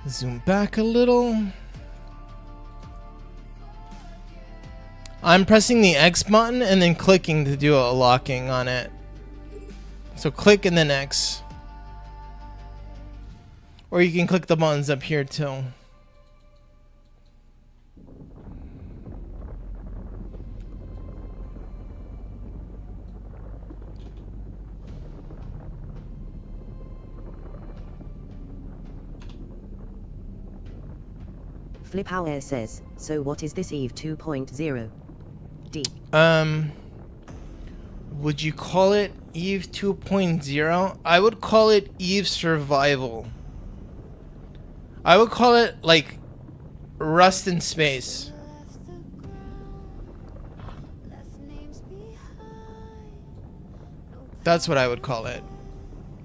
Zoom back a little. I'm pressing the X button and then clicking to do a locking on it. So click and then X. Or you can click the buttons up here too. Fliphour says, so what is this Eve 2.0? D. Would you call it Eve 2.0? I would call it Eve Survival. I would call it like Rust in Space. That's what I would call it.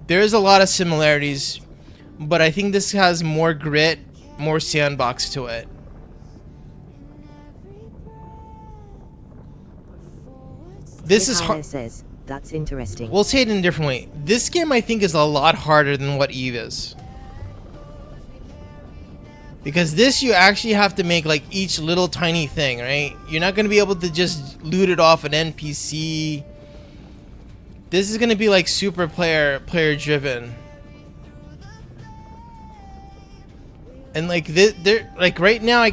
There is a lot of similarities, but I think this has more grit, more sandbox to it. This is hard. Says, that's interesting. We'll say it in a different way. This game, I think, is a lot harder than what Eve is. Because this, you actually have to make like each little tiny thing, right? You're not going to be able to just loot it off an NPC. This is going to be like super player driven. And like they're like right now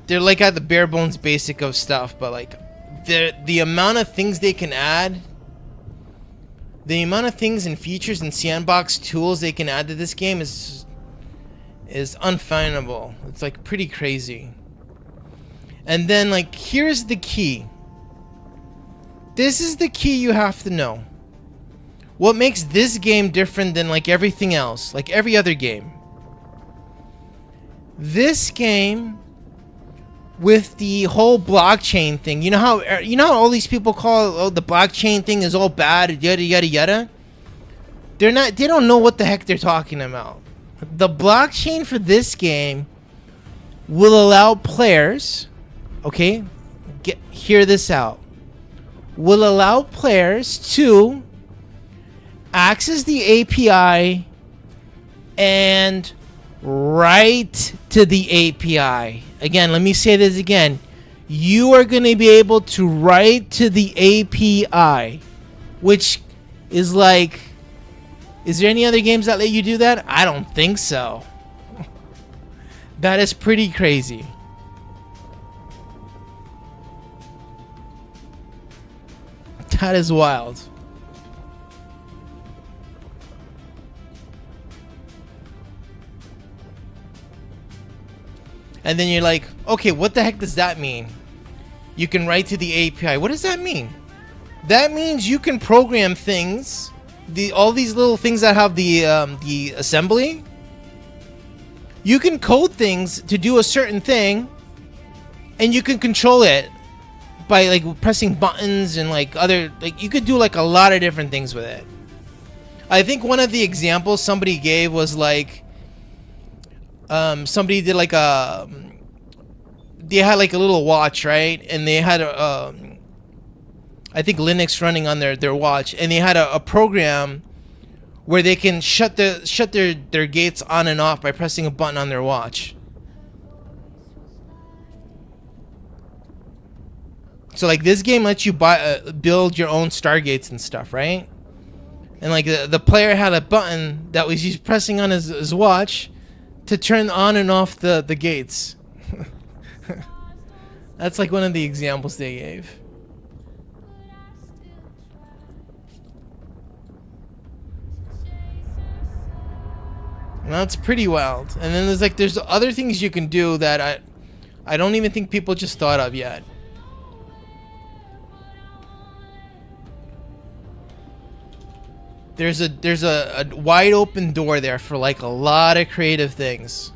they're like at the bare bones basic of stuff, but like the amount of things they can add, the amount of things and features and sandbox tools they can add to this game is unfindable. It's like pretty crazy. And then like here's the key. This is the key you have to know. What makes this game different than like everything else, like every other game? This game, with the whole blockchain thing, you know how all these people call the blockchain thing is all bad, yada yada yada. They don't know what the heck they're talking about. The blockchain for this game will allow players, okay, hear this out, will allow players to access the API and write to the API. Again, let me say this again. You are going to be able to write to the API, which is like, is there any other games that let you do that? I don't think so. That is pretty crazy. That is wild. And then you're like, okay, what the heck does that mean? You can write to the API. What does that mean? That means you can program things, all these little things that have the assembly. You can code things to do a certain thing, and you can control it by like pressing buttons and like other, like you could do like a lot of different things with it. I think one of the examples somebody gave was like, somebody did like they had like a little watch, right? And they had I think Linux running on their watch, and they had a program where they can shut their gates on and off by pressing a button on their watch. So like this game lets you build your own Stargates and stuff, right? And like the player had a button that was he's pressing on his watch to turn on and off the gates. That's like one of the examples they gave. And that's pretty wild. And then there's other things you can do that I don't even think people just thought of yet. There's a wide open door there for like a lot of creative things.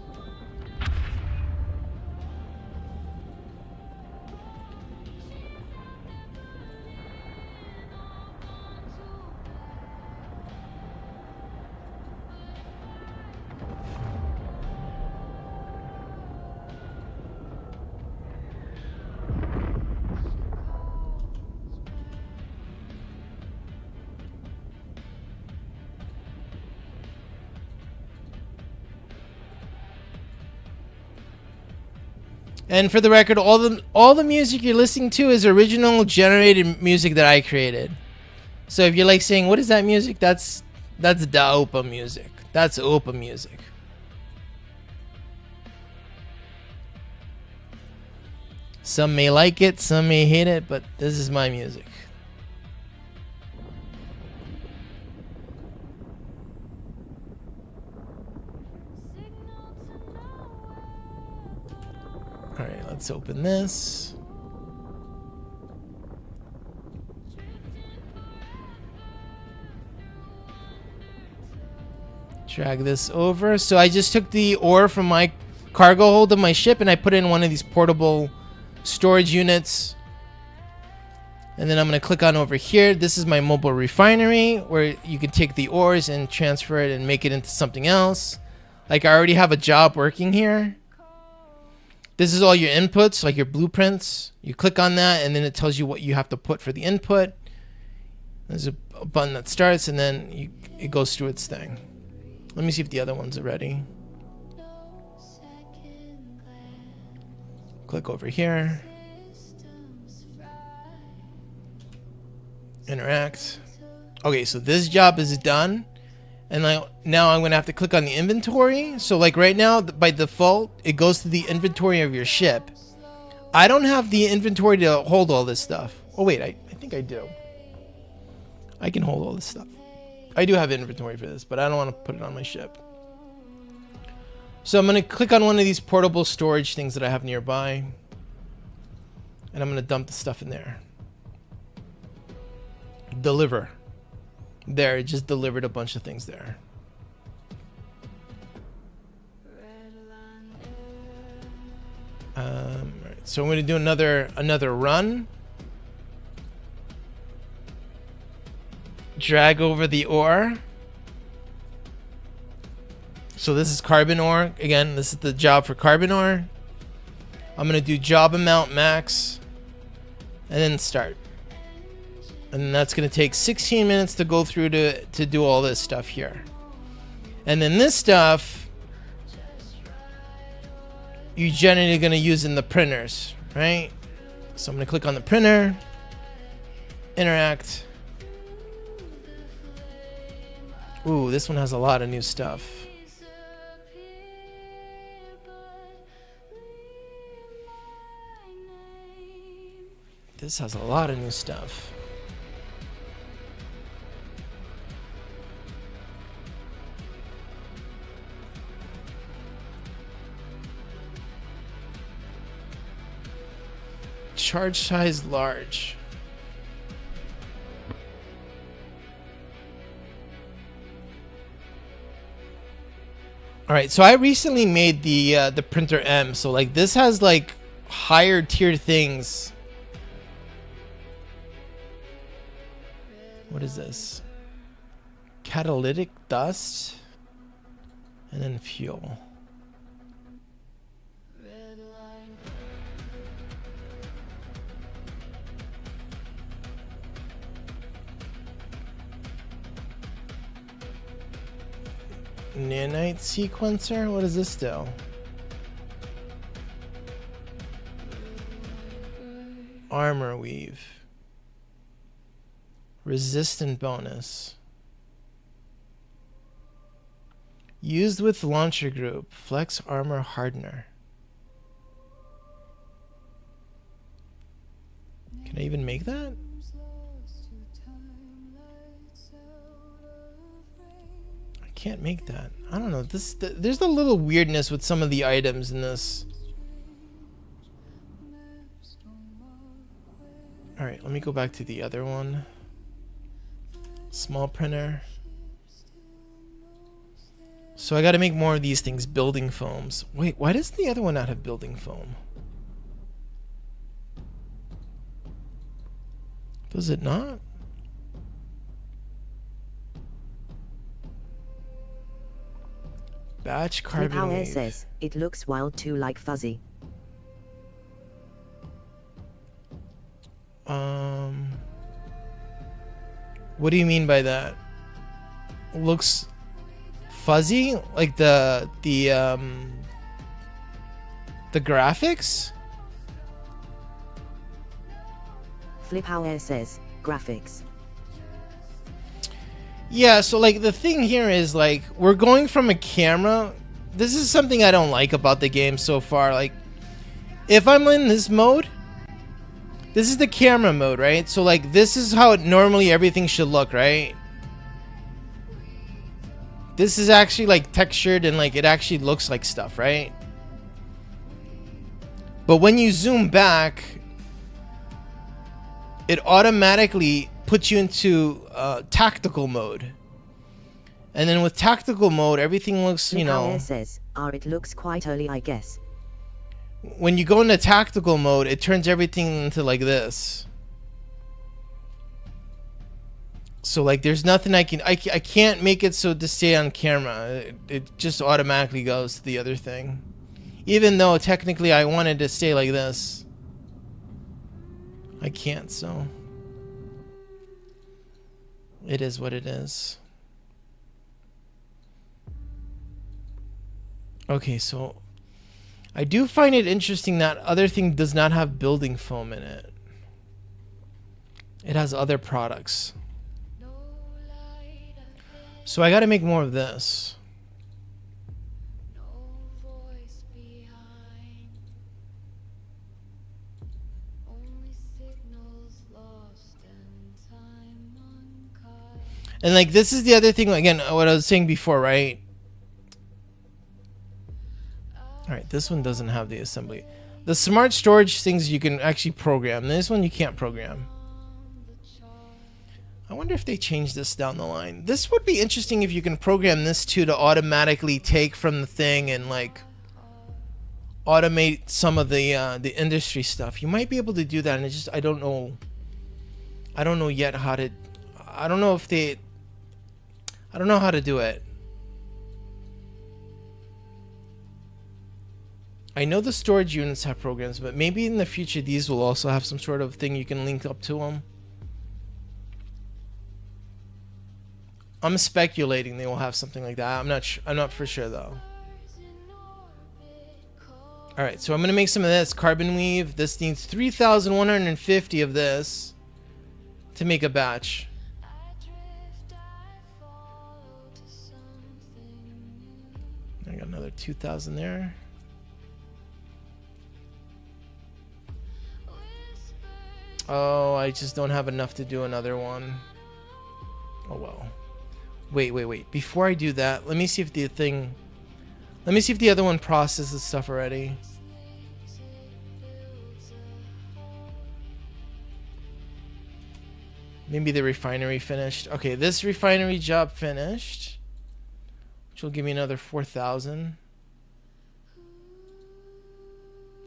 And for the record, all the music you're listening to is original generated music that I created. So if you're like saying, "What is that music?" That's the Opa music. That's Opa music. Some may like it, some may hate it, but this is my music. All right, let's open this. Drag this over. So I just took the ore from my cargo hold of my ship and I put it in one of these portable storage units. And then I'm going to click on over here. This is my mobile refinery where you can take the ores and transfer it and make it into something else. Like I already have a job working here. This is all your inputs, like your blueprints. You click on that and then it tells you what you have to put for the input. There's a button that starts and then it goes through its thing. Let me see if the other ones are ready. Click over here. Interact. Okay, so this job is done. And now I'm going to have to click on the inventory. So like right now, by default, it goes to the inventory of your ship. I don't have the inventory to hold all this stuff. Oh wait, I think I do. I can hold all this stuff. I do have inventory for this, but I don't want to put it on my ship. So I'm going to click on one of these portable storage things that I have nearby. And I'm going to dump the stuff in there. Deliver. There, it just delivered a bunch of things there. Right, so I'm going to do another run. Drag over the ore. So this is carbon ore. Again, this is the job for carbon ore. I'm going to do job amount max. And then start. And that's going to take 16 minutes to go through to do all this stuff here. And then this stuff, you're generally going to use in the printers, right? So I'm going to click on the printer. Interact. Ooh, this one has a lot of new stuff. This has a lot of new stuff. Charge size large. All right, so I recently made the printer M. So like this has like higher tier things. What is this? Catalytic dust and then fuel. Nanite sequencer? What does this do? Armor weave. Resistant bonus. Used with launcher group. Flex armor hardener. Can I even make that? Can't make that. I don't know. There's a little weirdness with some of the items in this. All right, let me go back to the other one. Small printer. So I got to make more of these things. Building foams. Wait, why does the other one not have building foam? Does it not? Batch carbon wave. says it looks wild too, like fuzzy. What do you mean by that? Looks fuzzy? Like the graphics? Fliphour says, graphics. Yeah, so like the thing here is like we're going from a camera. This is something I don't like about the game so far. Like if I'm in this mode, this is the camera mode, right? So like this is how normally everything should look, right? This is actually like textured and like it actually looks like stuff, right? But when you zoom back, it automatically puts you into tactical mode. And then with tactical mode, everything looks, you know... Fliphour says, it looks quite early, I guess. When you go into tactical mode, it turns everything into like this. So like there's nothing I can't make it so to stay on camera. It just automatically goes to the other thing. Even though technically I wanted to stay like this. I can't, so it is what it is. Okay, so I do find it interesting that other thing does not have building foam in it. It has other products. So I gotta make more of this. And like this is the other thing, again, what I was saying before, right? Alright, this one doesn't have the assembly. The smart storage things you can actually program. This one you can't program. I wonder if they change this down the line. This would be interesting if you can program this too to automatically take from the thing and like automate some of the industry stuff. You might be able to do that, and it's just I don't know yet how to. I don't know how to do it. I know the storage units have programs, but maybe in the future these will also have some sort of thing you can link up to them. I'm speculating they will have something like that. I'm not for sure though. All right, so I'm gonna make some of this carbon weave. This needs 3,150 of this to make a batch. I got another 2,000 there. Oh, I just don't have enough to do another one. Oh well. Wait. Before I do that, let me see if the other one processes stuff already. Maybe the refinery finished. Okay, this refinery job finished, which will give me another 4,000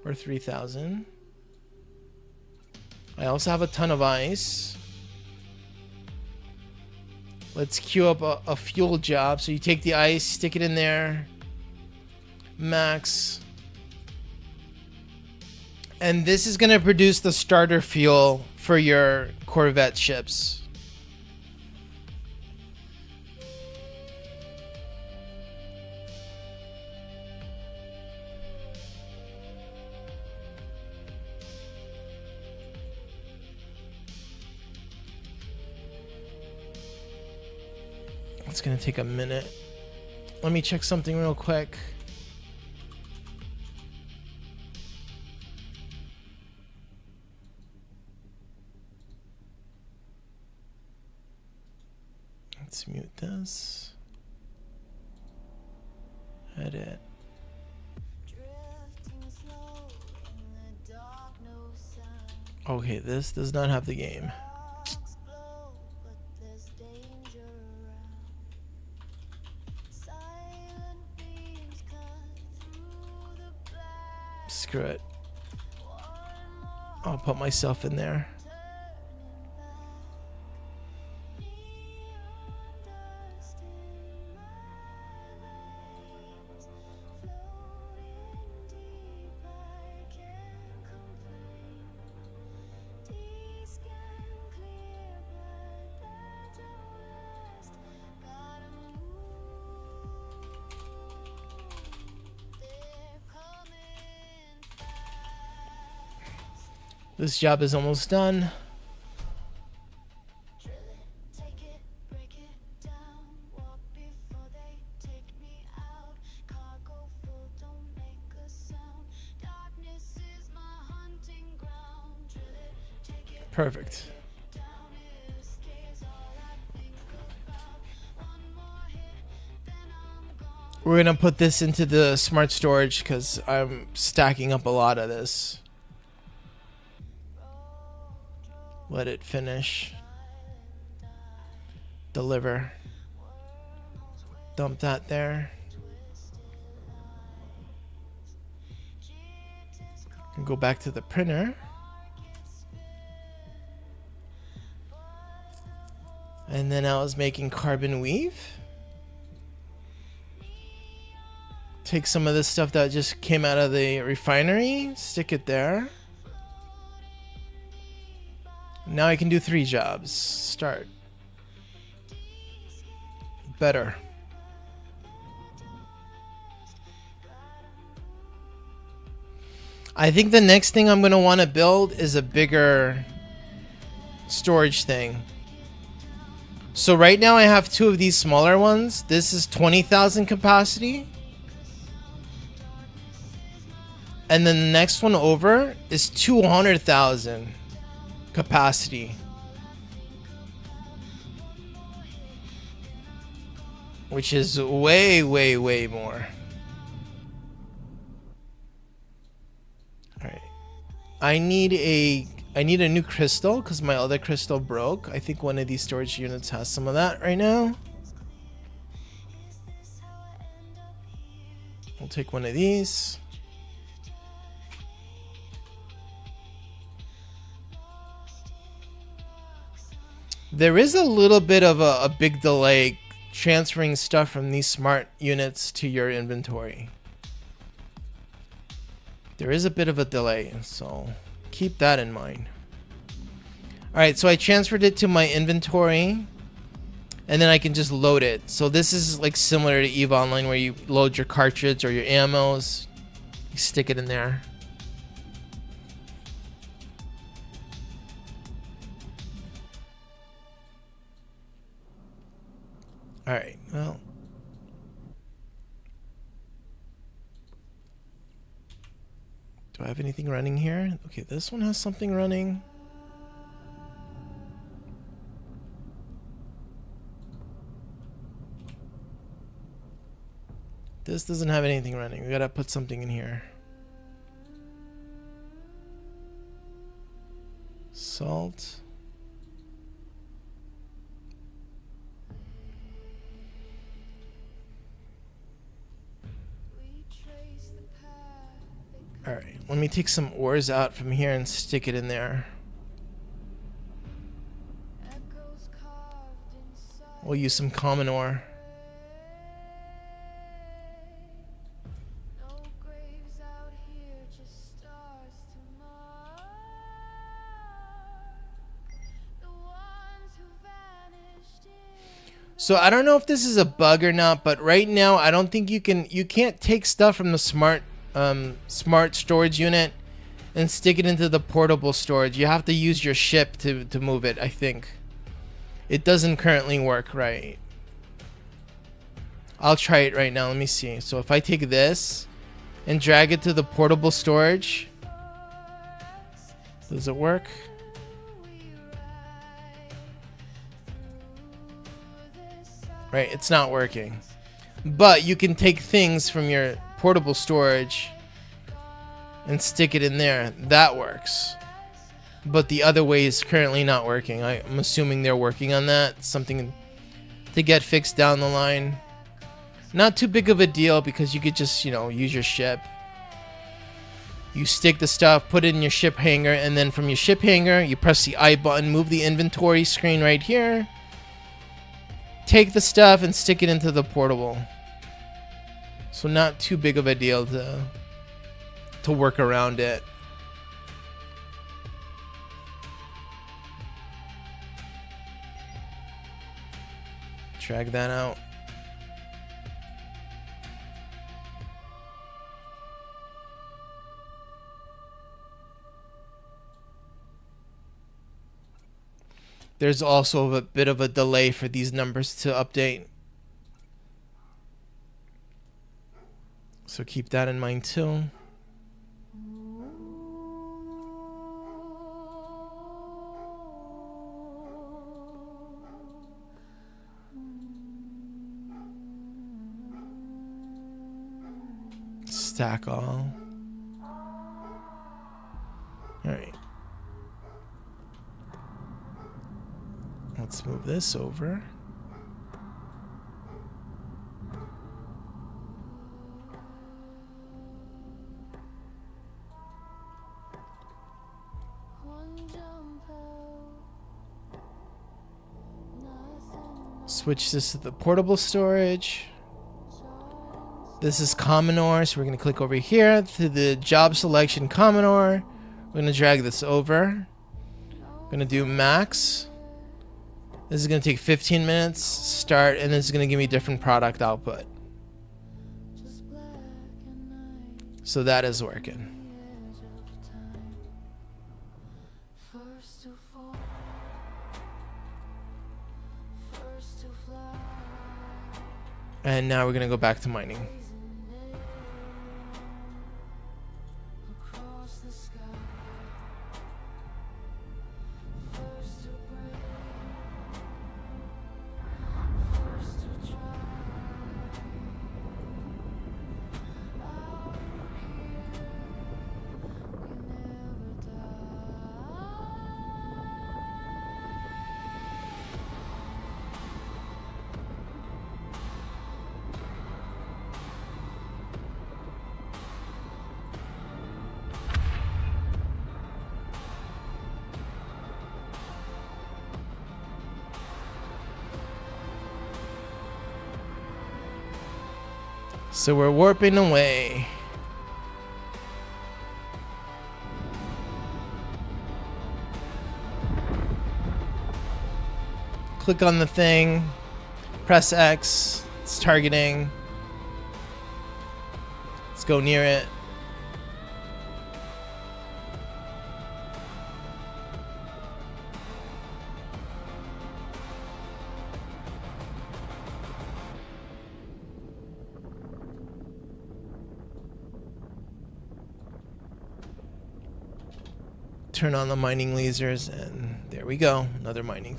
or 3,000. I also have a ton of ice. Let's queue up a fuel job. So you take the ice, stick it in there, max. And this is going to produce the starter fuel for your Corvette ships. It's gonna take a minute. Let me check something real quick. Let's mute this. Edit. Okay, this does not have the game. Screw it. I'll put myself in there. This job is almost done. Perfect. We're gonna put this into the smart storage because I'm stacking up a lot of this. Let it finish. Deliver. Dump that there. And go back to the printer. And then I was making carbon weave. Take some of this stuff that just came out of the refinery, stick it there. Now I can do 3 jobs. Start. Better. I think the next thing I'm going to want to build is a bigger storage thing. So right now I have 2 of these smaller ones. This is 20,000 capacity. And then the next one over is 200,000 capacity. Which is way, way, way more. Alright. I need a new crystal because my other crystal broke. I think one of these storage units has some of that right now. We'll take one of these. There is a little bit of a big delay transferring stuff from these smart units to your inventory. There is a bit of a delay, so keep that in mind. Alright, so I transferred it to my inventory, and then I can just load it. So this is like similar to EVE Online where you load your cartridge or your ammos, you stick it in there. Alright, well. Do I have anything running here? Okay, this one has something running. This doesn't have anything running. We gotta put something in here. Salt. Alright, let me take some ores out from here and stick it in there. We'll use some common ore. So I don't know if this is a bug or not, but right now I don't think you can't take stuff from the smart storage unit and stick it into the portable storage. You have to use your ship to move it, I think. It doesn't currently work right. I'll try it right now. Let me see. So if I take this and drag it to the portable storage, does it work? Right, it's not working. But you can take things from your portable storage and stick it in there. That works. But the other way is currently not working. I'm assuming they're working on that. Something to get fixed down the line. Not too big of a deal because you could just, use your ship. You stick the stuff, put it in your ship hanger, and then from your ship hanger, you press the I button, move the inventory screen right here. Take the stuff and stick it into the portable. So not too big of a deal to work around it. Drag that out. There's also a bit of a delay for these numbers to update. So keep that in mind too. Stack all. Alright. Let's move this over. Switch this to the portable storage. This is Commodore, so we're going to click over here to the job selection Commodore. We're going to drag this over. We're going to do max. This is going to take 15 minutes. Start, and this is going to give me different product output. So that is working. And now we're going to go back to mining. So we're warping away. Click on the thing, press X, it's targeting. Let's go near it. Turn on the mining lasers, and there we go. Another mining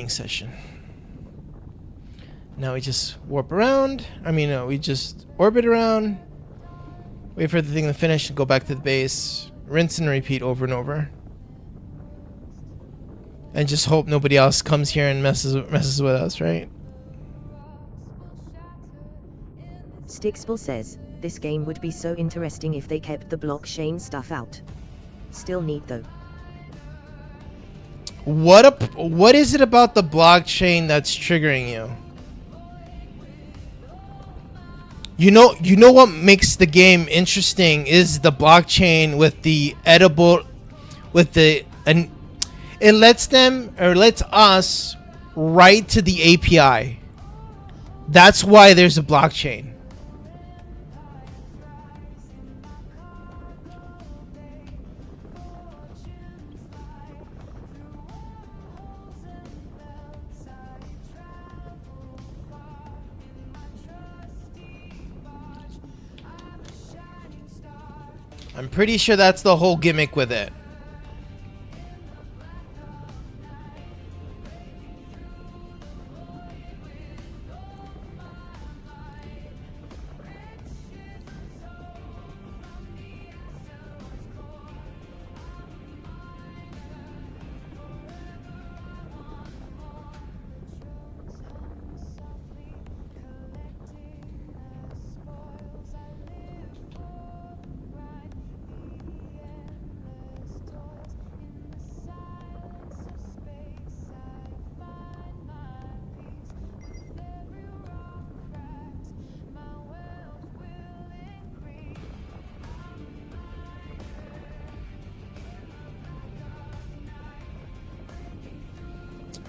session. Now we just warp around. We just orbit around. Wait for the thing to finish and go back to the base. Rinse and repeat over and over. And just hope nobody else comes here and messes with us, right? Stixful says, this game would be so interesting if they kept the blockchain stuff out. Still neat though. What is it about the blockchain that's triggering you? You know what makes the game interesting is the blockchain with the edible, and it lets us write to the API. That's why there's a blockchain. I'm pretty sure that's the whole gimmick with it.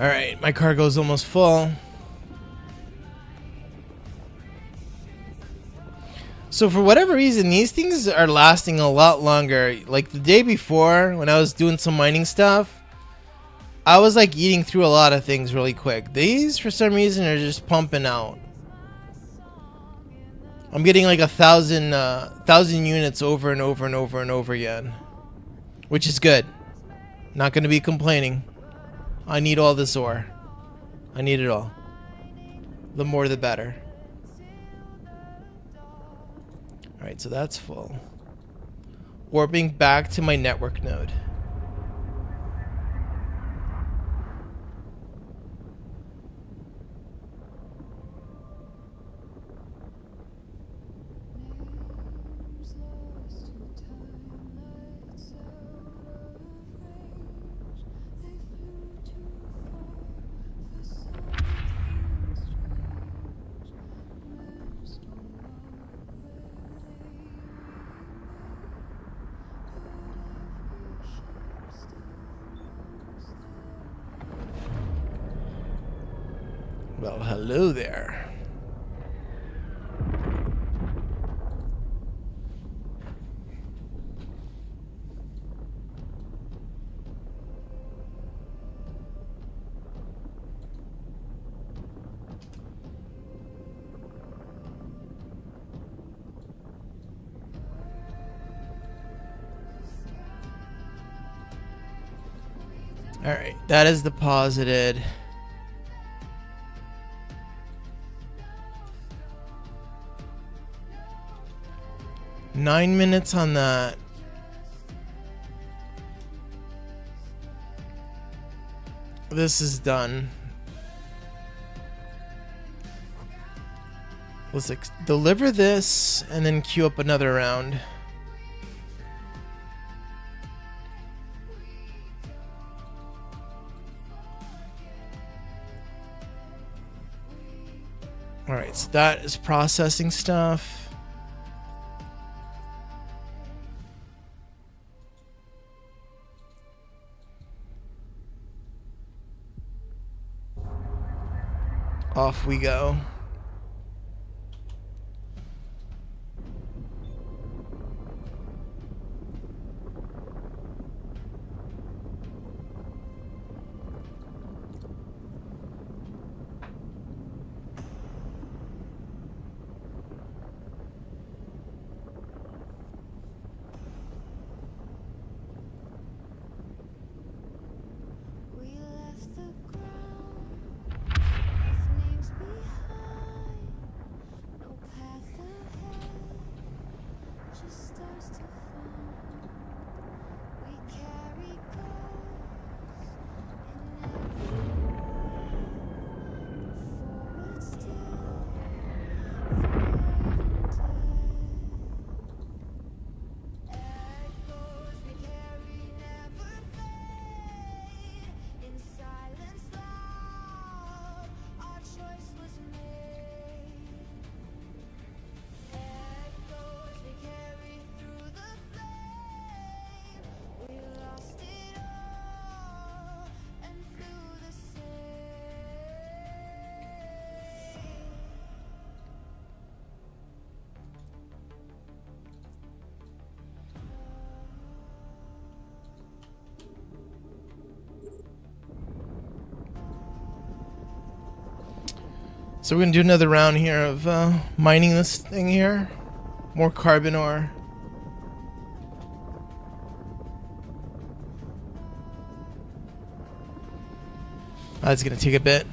Alright, my cargo's almost full. So for whatever reason, these things are lasting a lot longer. Like the day before, when I was doing some mining stuff, I was like eating through a lot of things really quick. These, for some reason, are just pumping out. I'm getting like 1,000 units over and over and over and over again, which is good. Not going to be complaining. I need all this ore. I need it all. The more the better. Alright, so that's full. Warping back to my network node. Well, hello there. All right, that is deposited. Nine minutes on that. This is done. Let's deliver this and then queue up another round. All right, so that is processing stuff. Off we go. So we're gonna do another round here of mining this thing here. More carbon ore. That's gonna take a bit.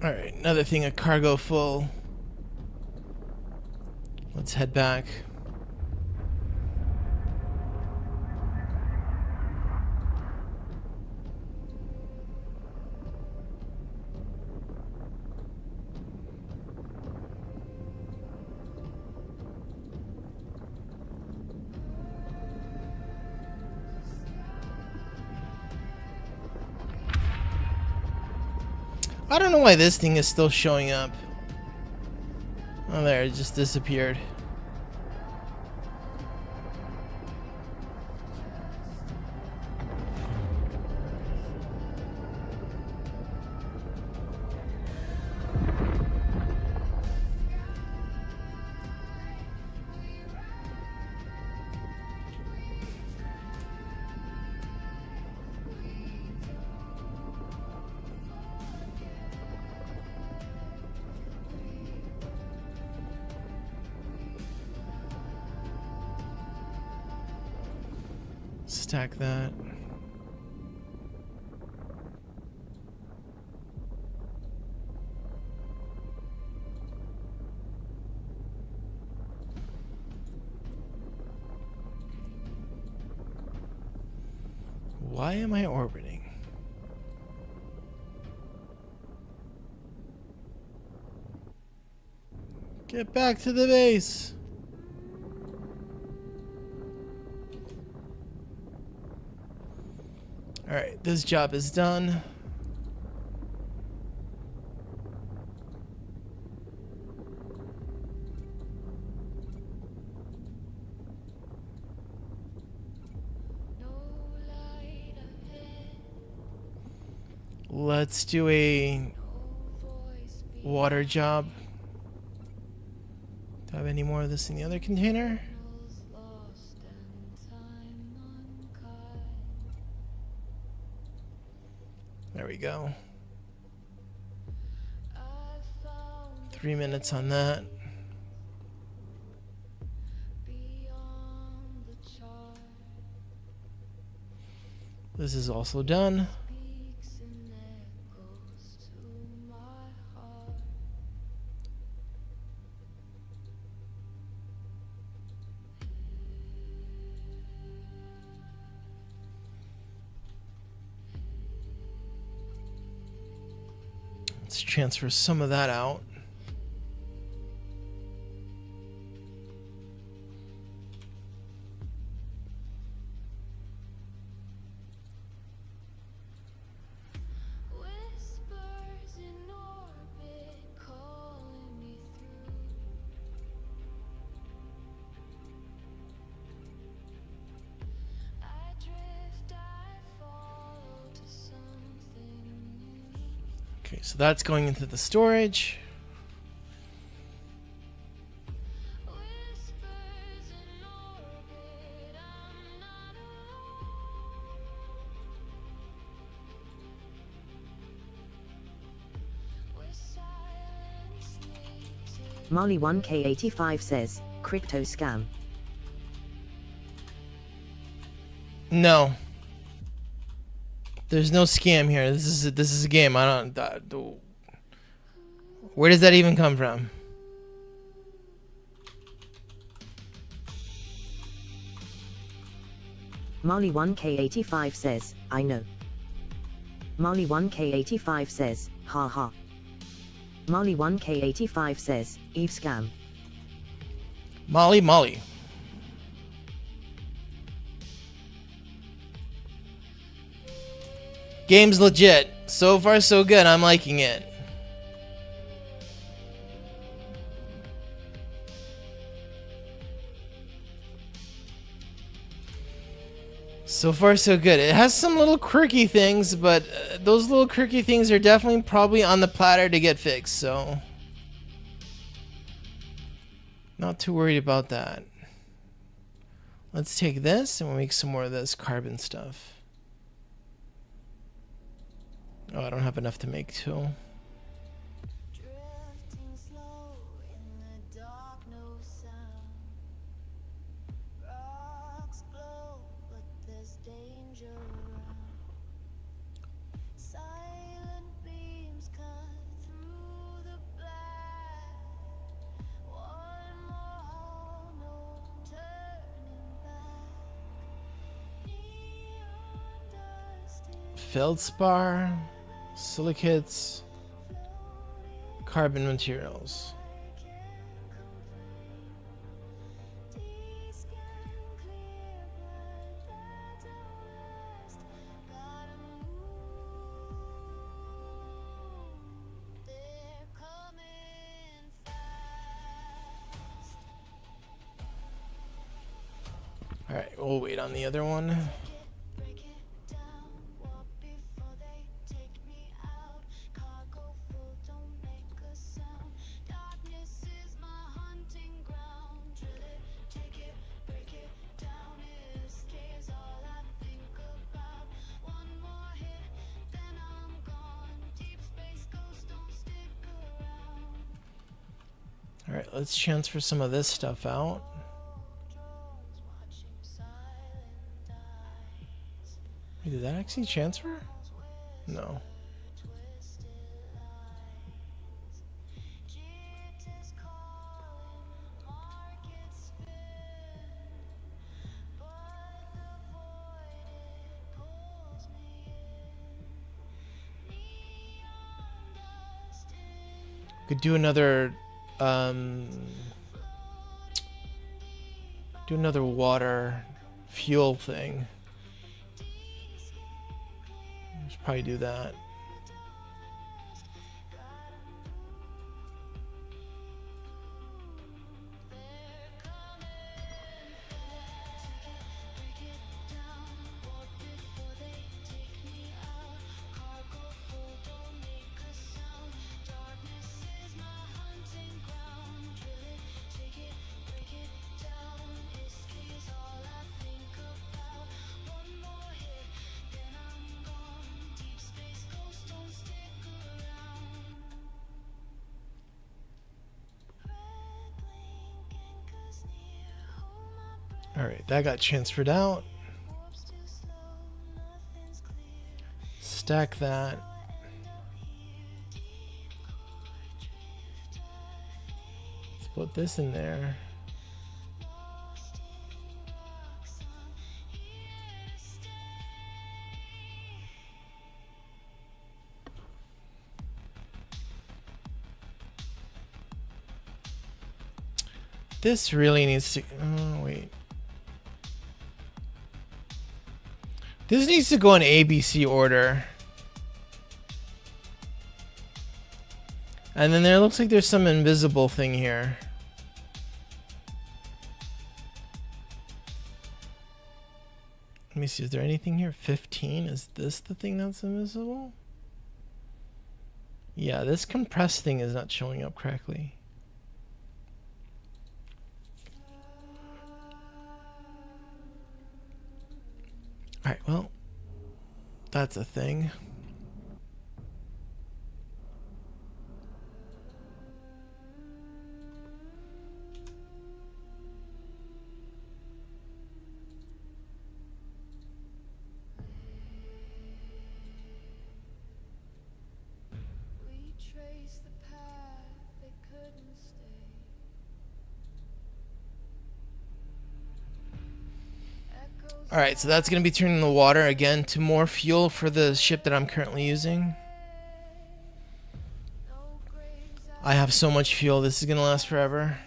Alright, another thing of cargo full. Let's head back. I don't know why this thing is still showing up. Oh, there, it just disappeared. Stack that. Why am I orbiting? Get back to the base. Alright, this job is done. Let's do a water job. Do I have any more of this in the other container? There we go. 3 minutes on that. This is also done. Let's transfer some of that out. Okay, so that's going into the storage. Molly 1K85 says, crypto scam. No. There's no scam here. This is a game. I don't. Where does that even come from? Molly 1K85 says, I know. Molly 1K85 says, haha. Molly 1K85 says, Eve scam. Molly. Game's legit. So far, so good. I'm liking it. So far, so good. It has some little quirky things, but those little quirky things are definitely probably on the platter to get fixed, so not too worried about that. Let's take this and we'll make some more of this carbon stuff. Oh, I don't have enough to make two. feldspar, silicates, carbon materials. Alright, we'll wait on the other one. Alright, let's transfer some of this stuff out. Wait, did that actually transfer? No. Could do another water fuel thing. Should probably do that. Alright, that got transferred out. Stack that. Let's put this in there. This really needs to... Oh, wait. This needs to go in ABC order. And then there looks like there's some invisible thing here. Let me see, is there anything here? 15? Is this the thing that's invisible? Yeah, this compressed thing is not showing up correctly. Alright, well, that's a thing. Alright, so that's going to be turning the water again to more fuel for the ship that I'm currently using. I have so much fuel, this is going to last forever.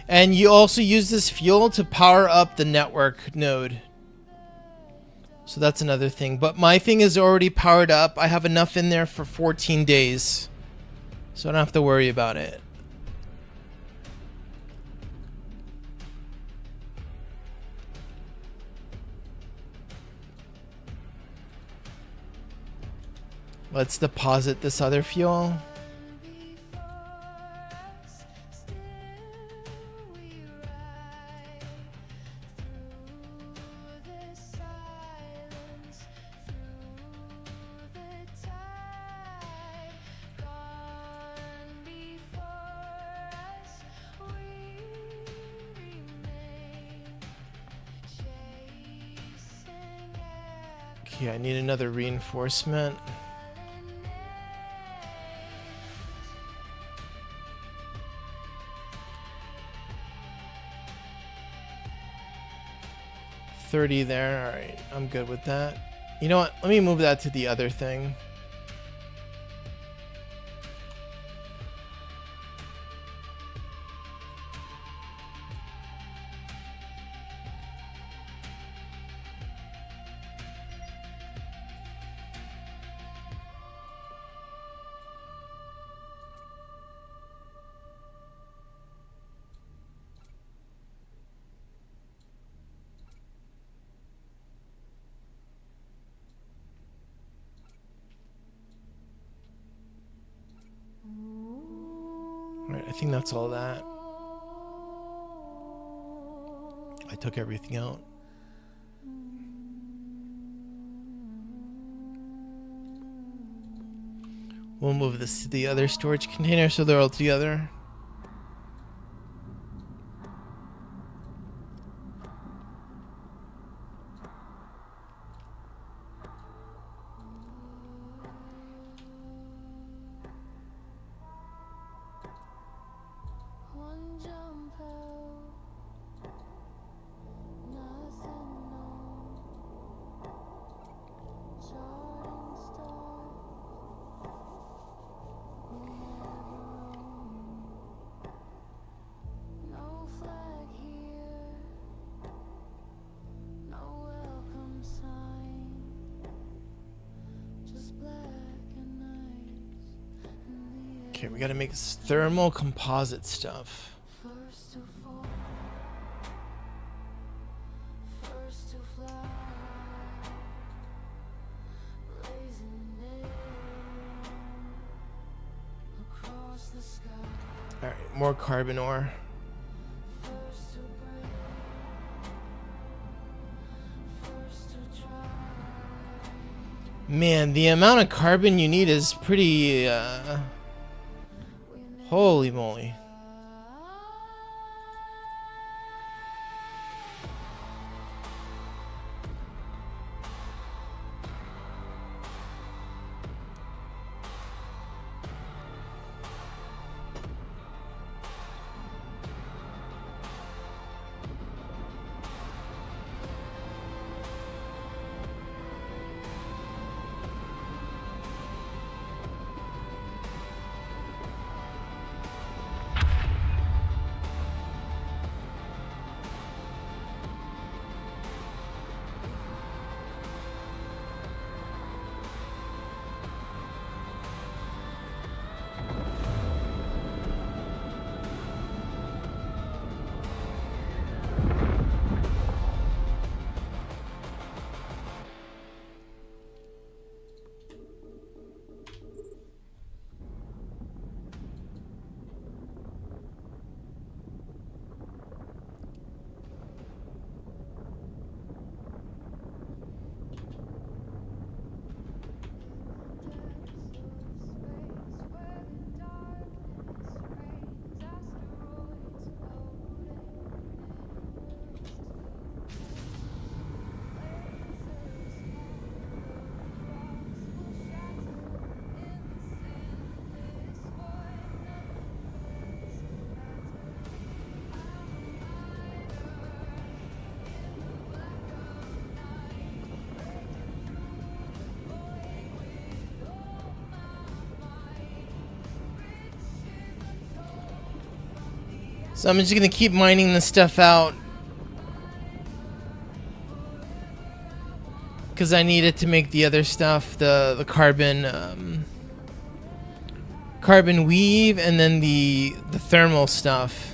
And you also use this fuel to power up the network node. So that's another thing. But my thing is already powered up. I have enough in there for 14 days. So I don't have to worry about it. Let's deposit this other fuel. Okay, I need another reinforcement. 30 there. All right, I'm good with that. You know what? Let me move that to the other thing. Alright, I think that's all that. I took everything out. We'll move this to the other storage container so they're all together. Okay, we gotta make this thermal composite stuff. Alright, more carbon ore. Man, the amount of carbon you need is pretty, holy moly. So I'm just gonna keep mining this stuff out because I need it to make the other stuff, the carbon carbon weave, and then the thermal stuff.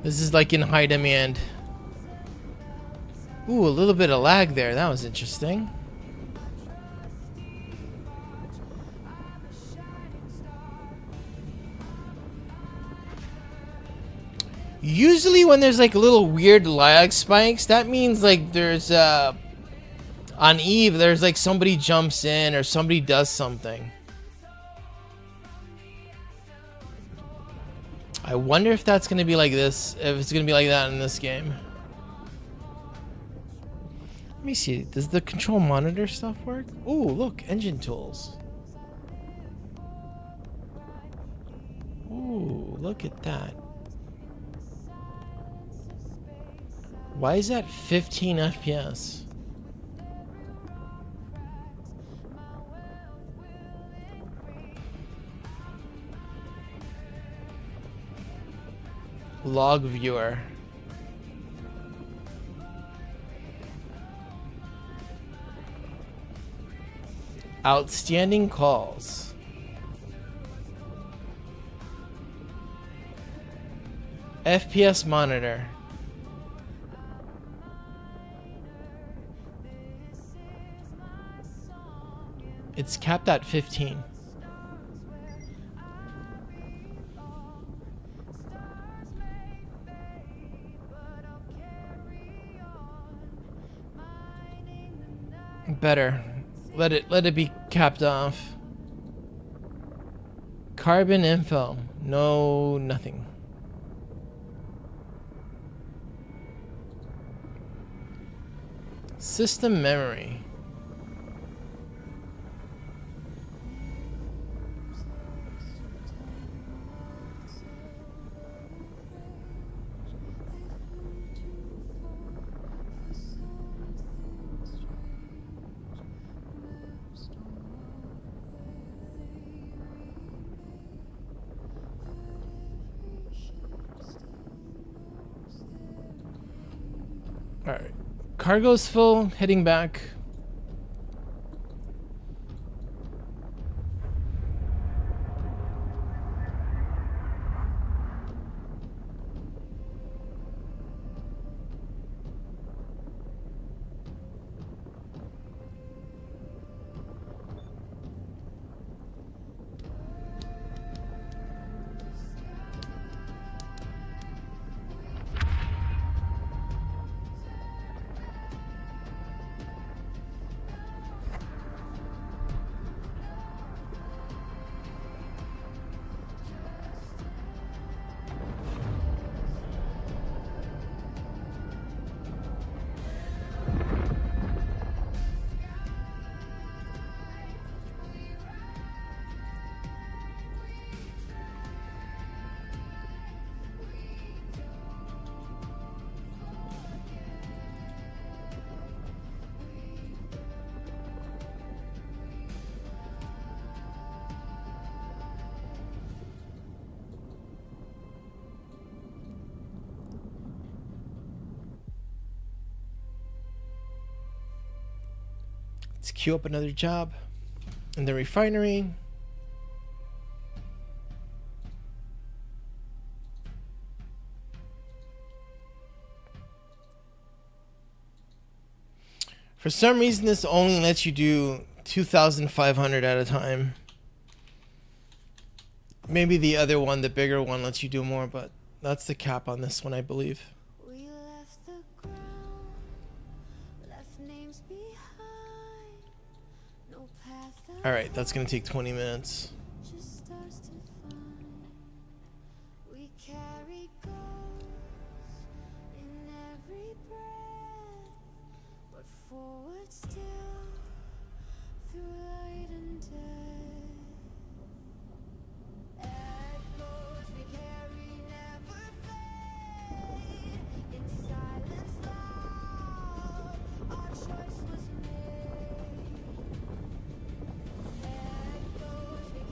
This is like in high demand. Ooh, a little bit of lag there. That was interesting. Usually when there's like little weird lag spikes, that means like there's on Eve there's like somebody jumps in or somebody does something. I wonder if that's gonna be like this, if it's gonna be like that in this game. Let me see, does the control monitor stuff work? Ooh, look, engine tools. Ooh, look at that. Why is that 15 FPS? Log viewer. Outstanding calls. FPS monitor. It's capped at 15. Better. Let it be capped off. Carbon info. No, nothing. System memory. Alright. Cargo's full, heading back. Let's queue up another job in the refinery. For some reason, this only lets you do 2,500 at a time. Maybe the other one, the bigger one, lets you do more, but that's the cap on this one, I believe. We left the ground, left names behind. No path Alright, that's gonna take 20 minutes. just stars to find. We carry ghosts in every breath, but forward still through light and death. Echoes we carry never fade. In silence loud, our choice was made. Echoes we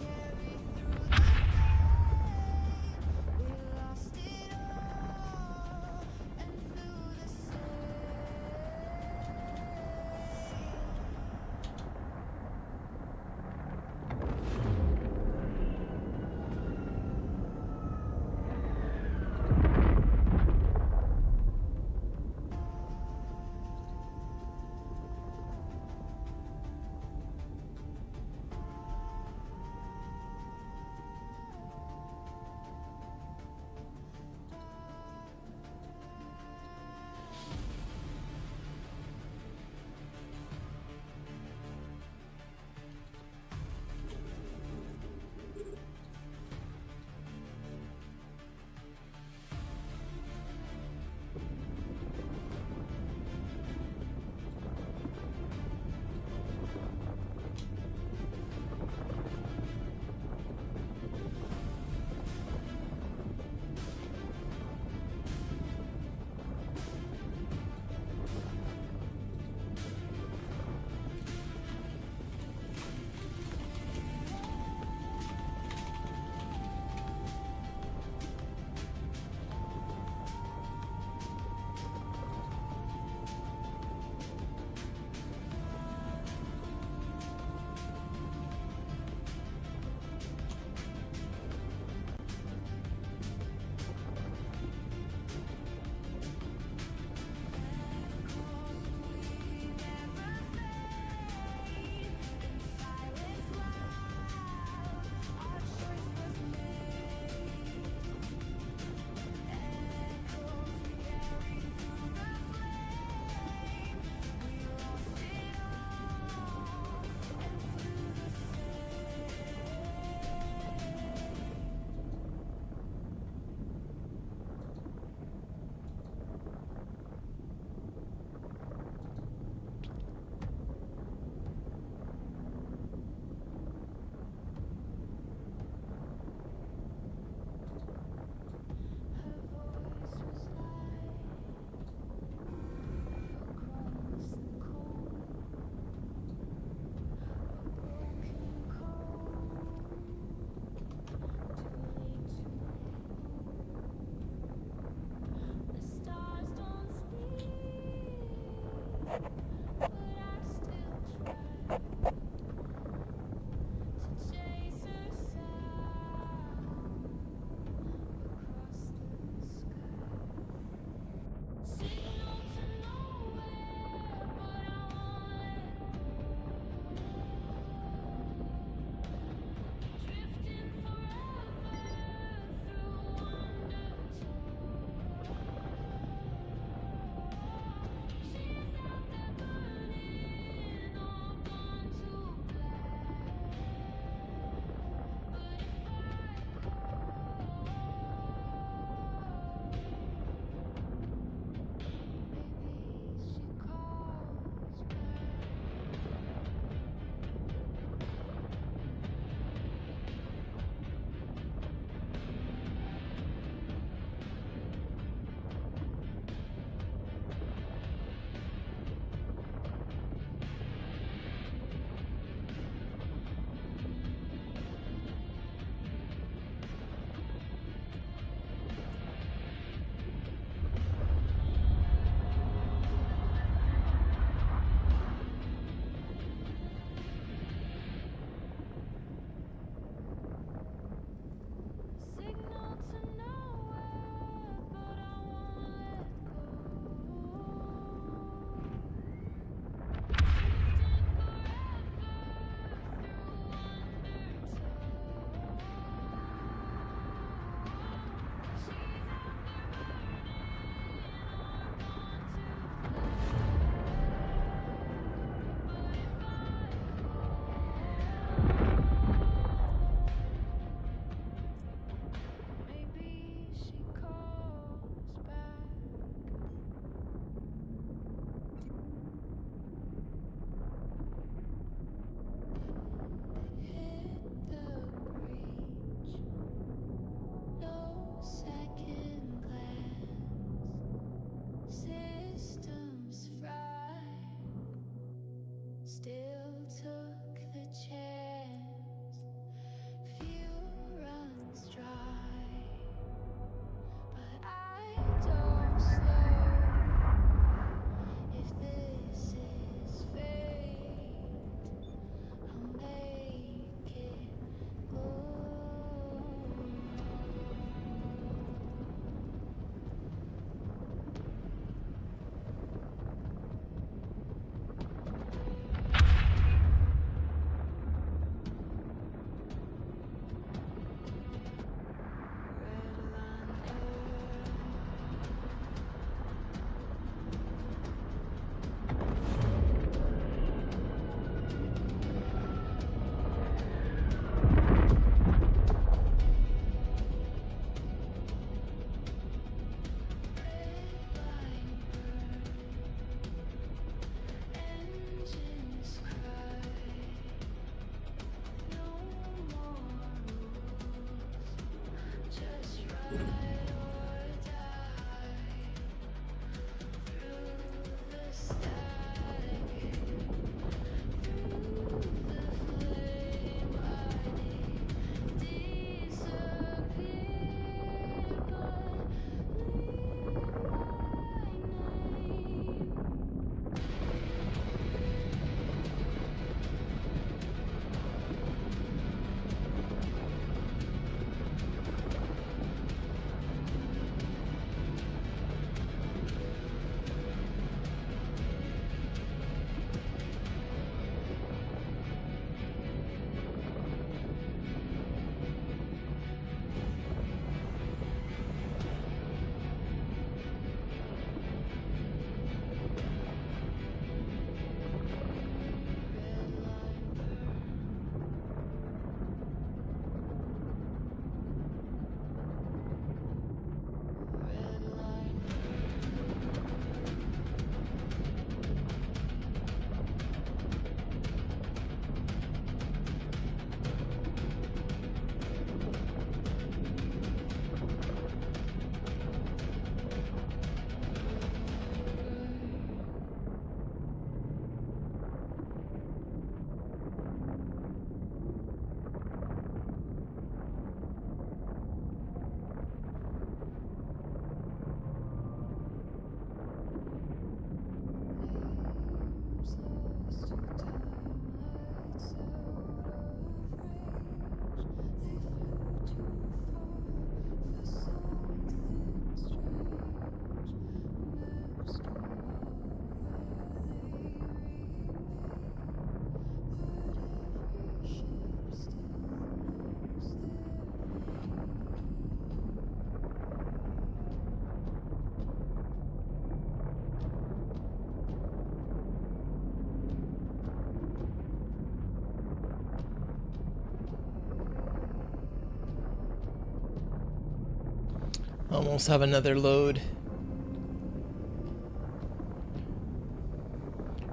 Almost have another load.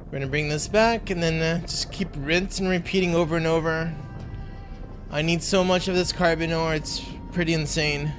We're gonna bring this back and then just keep rinsing and repeating over and over. I need so much of this carbon ore, it's pretty insane.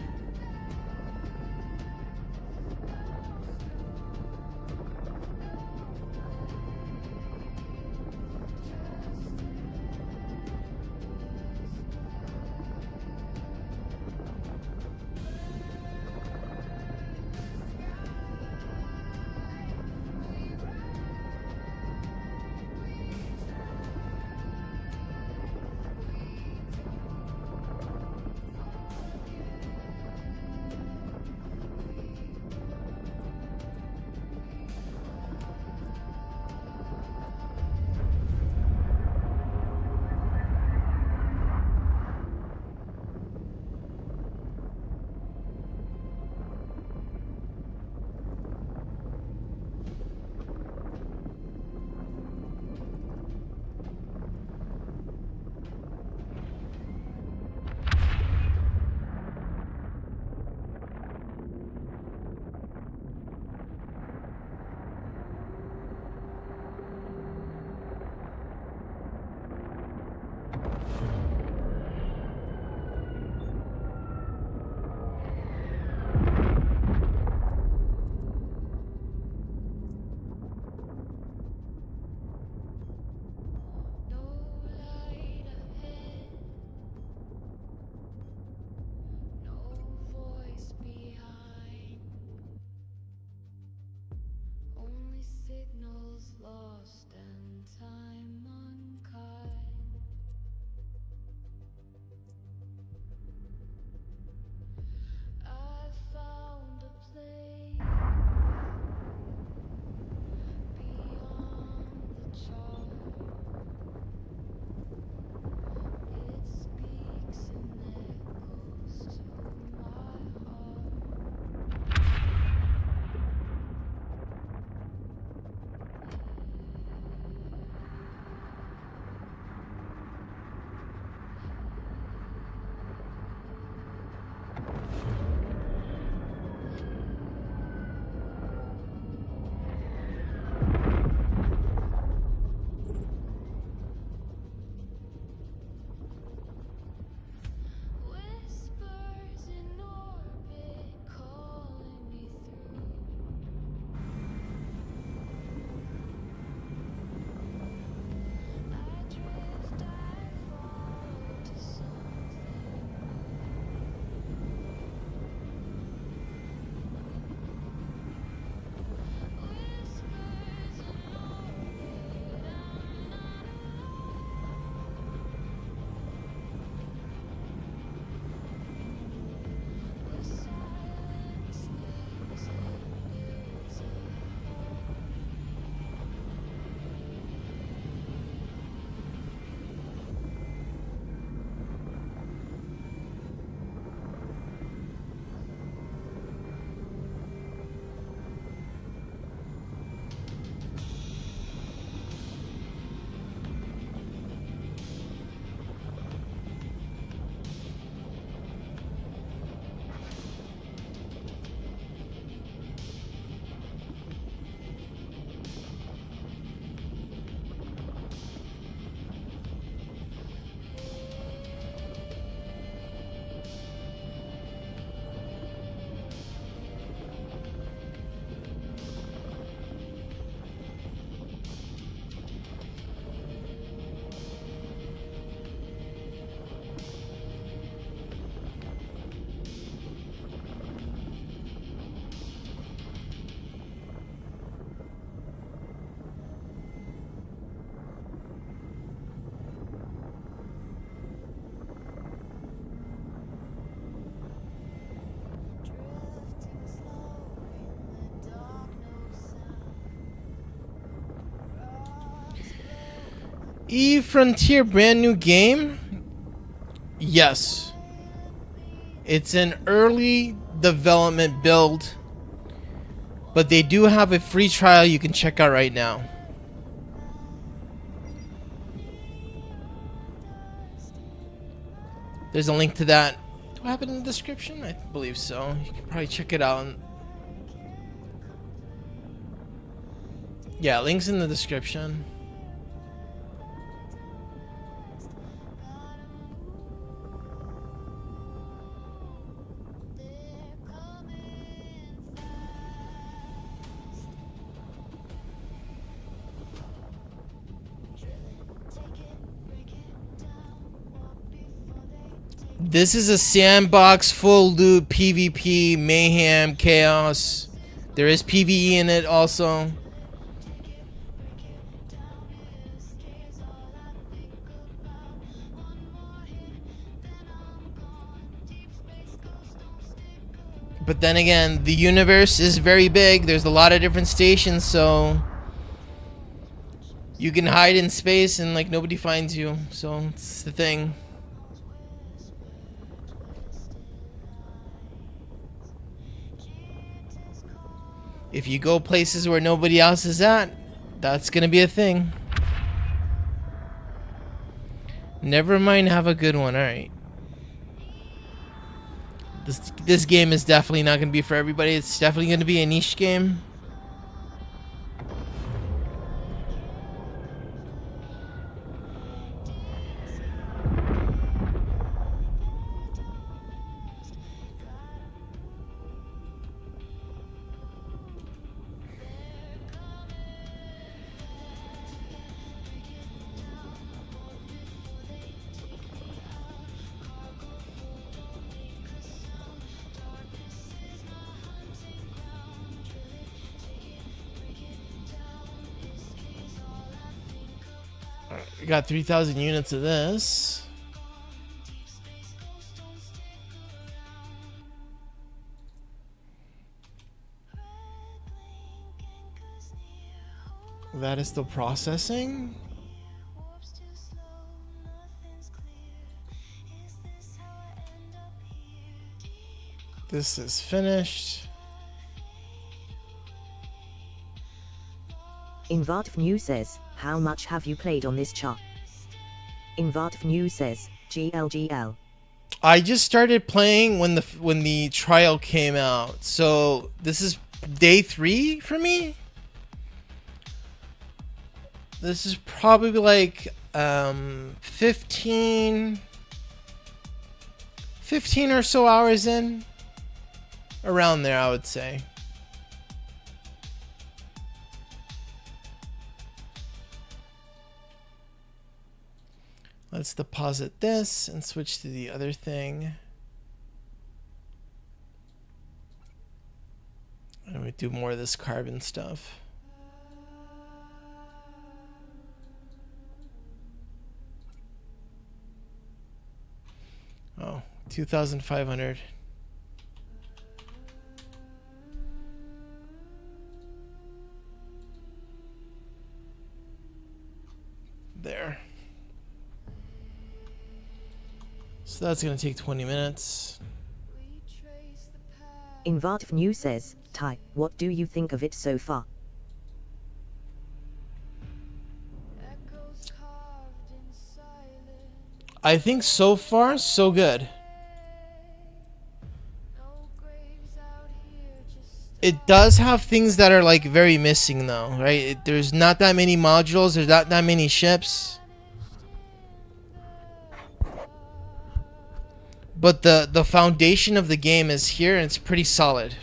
Eve Frontier brand new game? Yes. It's an early development build, but they do have a free trial you can check out right now. There's a link to that Do I have it in the description? I believe so. You can probably check it out. Yeah, links in the description. This is a sandbox, full loop, PvP, mayhem, chaos. There is PvE in it also. But then again, the universe is very big. There's a lot of different stations, so you can hide in space and like nobody finds you. So it's the thing. If you go places where nobody else is at, that's gonna be a thing. Never mind, have a good one. Alright. This game is definitely not gonna be for everybody. It's definitely gonna be a niche game. We got 3,000 units of this. That is still processing. This is finished. Invartfnew says, how much have you played on this chart? Invartfnew says, GLGL. I just started playing when the trial came out. So this is day 3 for me. This is probably like 15 or so hours in. Around there, I would say. Let's deposit this and switch to the other thing. And we do more of this carbon stuff. Oh, 2,500. There. So that's going to take 20 minutes. Invartfnew says, Ty, what do you think of it so far? I think so far, so good. It does have things that are like very missing though, right? There's not that many modules, there's not that many ships. But the foundation of the game is here and it's pretty solid.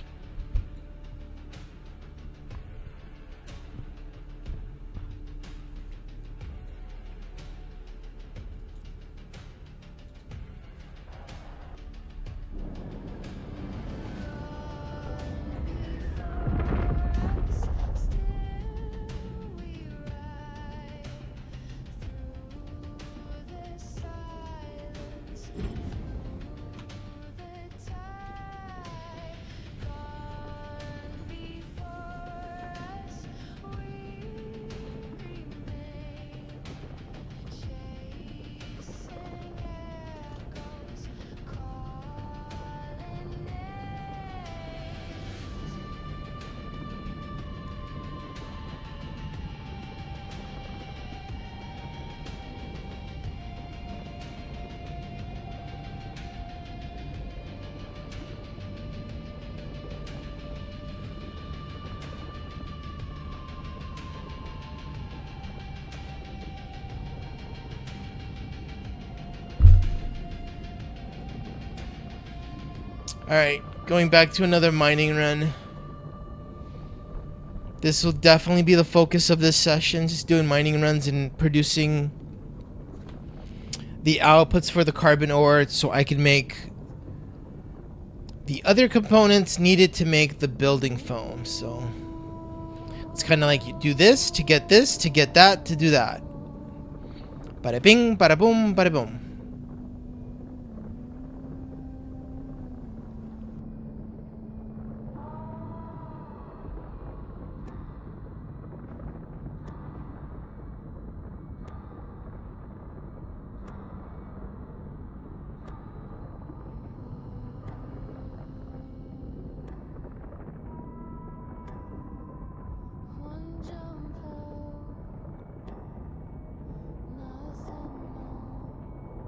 Alright, going back to another mining run. This will definitely be the focus of this session, just doing mining runs and producing the outputs for the carbon ore so I can make the other components needed to make the building foam. So it's kind of like you do this to get that, to do that. Bada bing, bada boom, bada boom. One jump out, nothing more.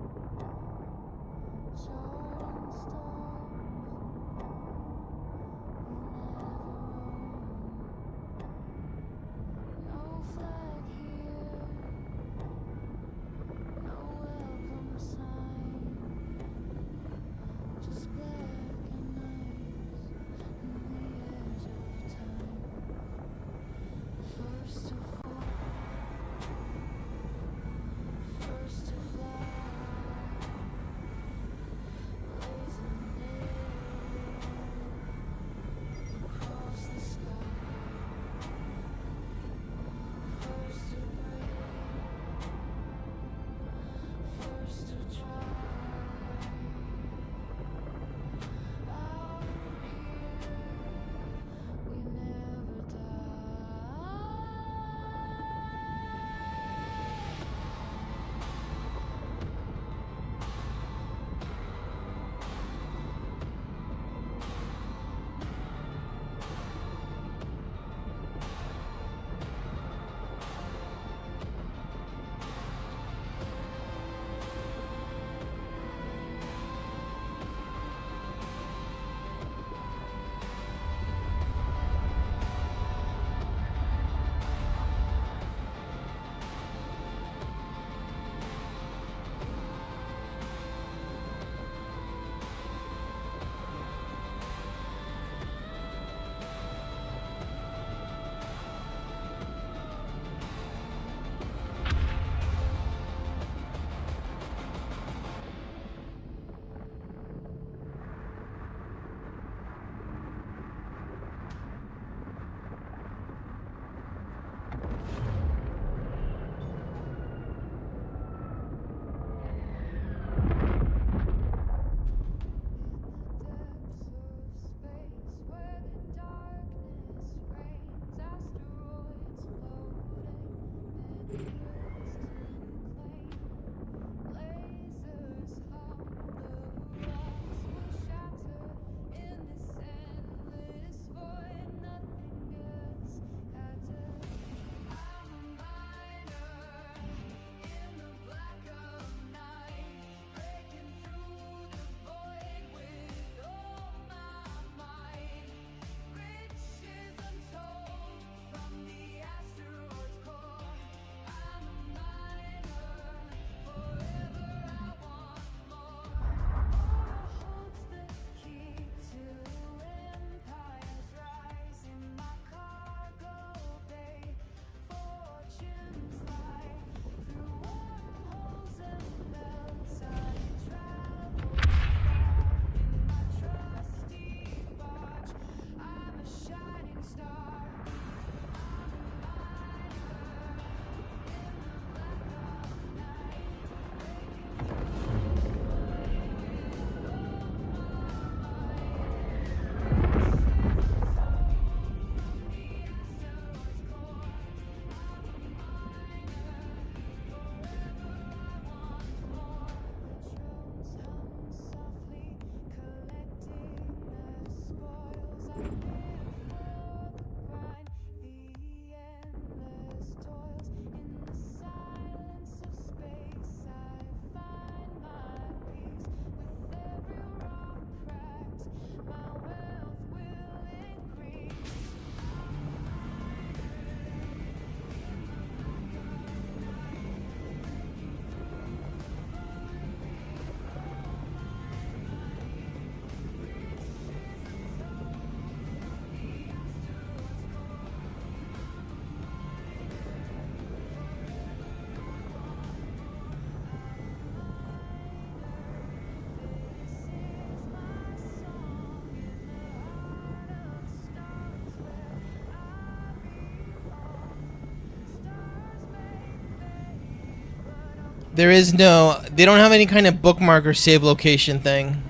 There is no, they don't have any kind of bookmark or save location thing.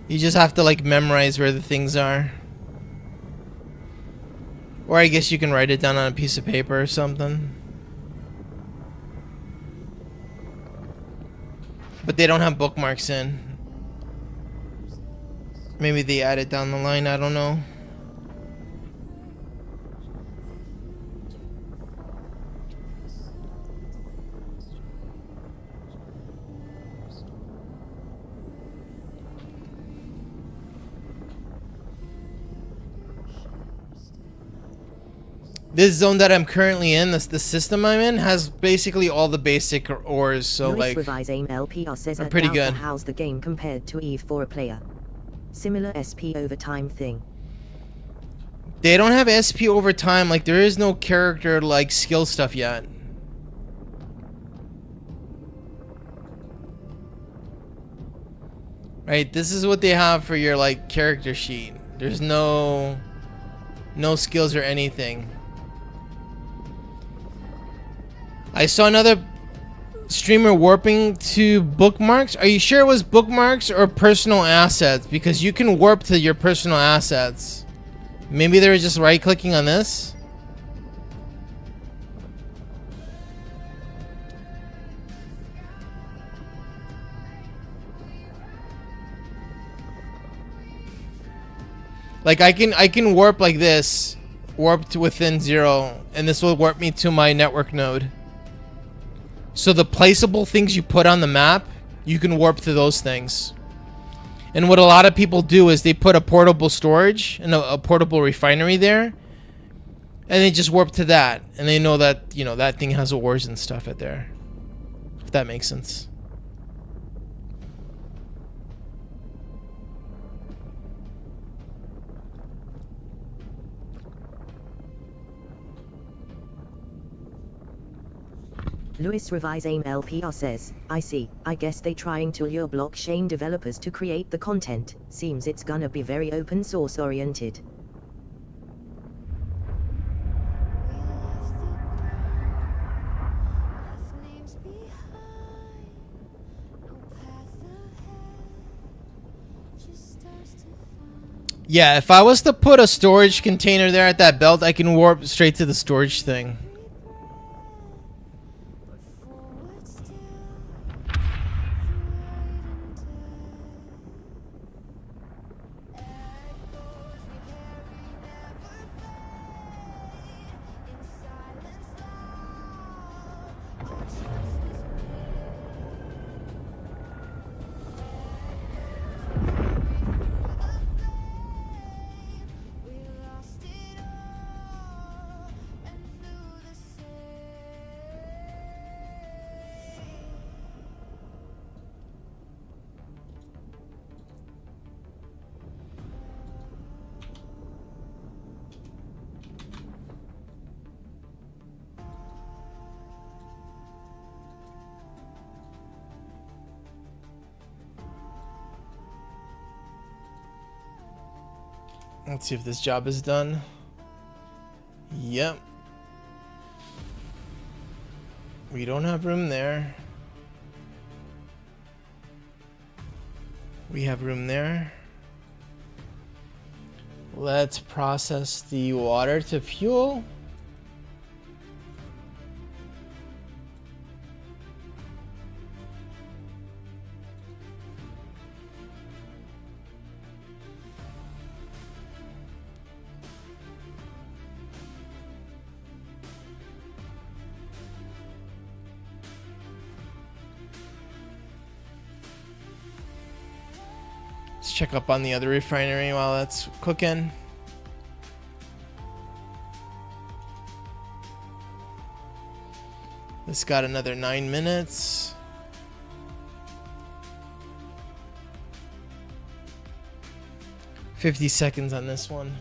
You just have to like memorize where the things are. Or I guess you can write it down on a piece of paper or something. But they don't have bookmarks in. Maybe they add it down the line, I don't know. This zone that I'm currently in, the system I'm in, has basically all the basic ores, so Lewis like, Revise Aim LPR says I'm I pretty doubt good. how's the game compared to Eve for a player. Similar SP overtime thing. they don't have SP over time, like there is no character like skill stuff yet. Right, this is what they have for your like character sheet. There's no skills or anything. I saw another streamer warping to bookmarks. Are you sure it was bookmarks or personal assets? Because you can warp to your personal assets. Maybe they were just right clicking on this. Like I can warp like this, warp to within 0, and this will warp me to my network node. So the placeable things you put on the map, you can warp to those things. And what a lot of people do is they put a portable storage and a portable refinery there, and they just warp to that, and they know that, you know, that thing has ores and stuff at there. If that makes sense. Lewis Revise Aim LPR says, I see, I guess they trying to lure blockchain developers to create the content, seems it's gonna be very open source oriented. Yeah, if I was to put a storage container there at that belt, I can warp straight to the storage thing. Let's see if this job is done. Yep. We don't have room there. We have room there. Let's process the water to fuel. Let's check up on the other refinery while that's cooking. This got another 9 minutes. $50 on this one.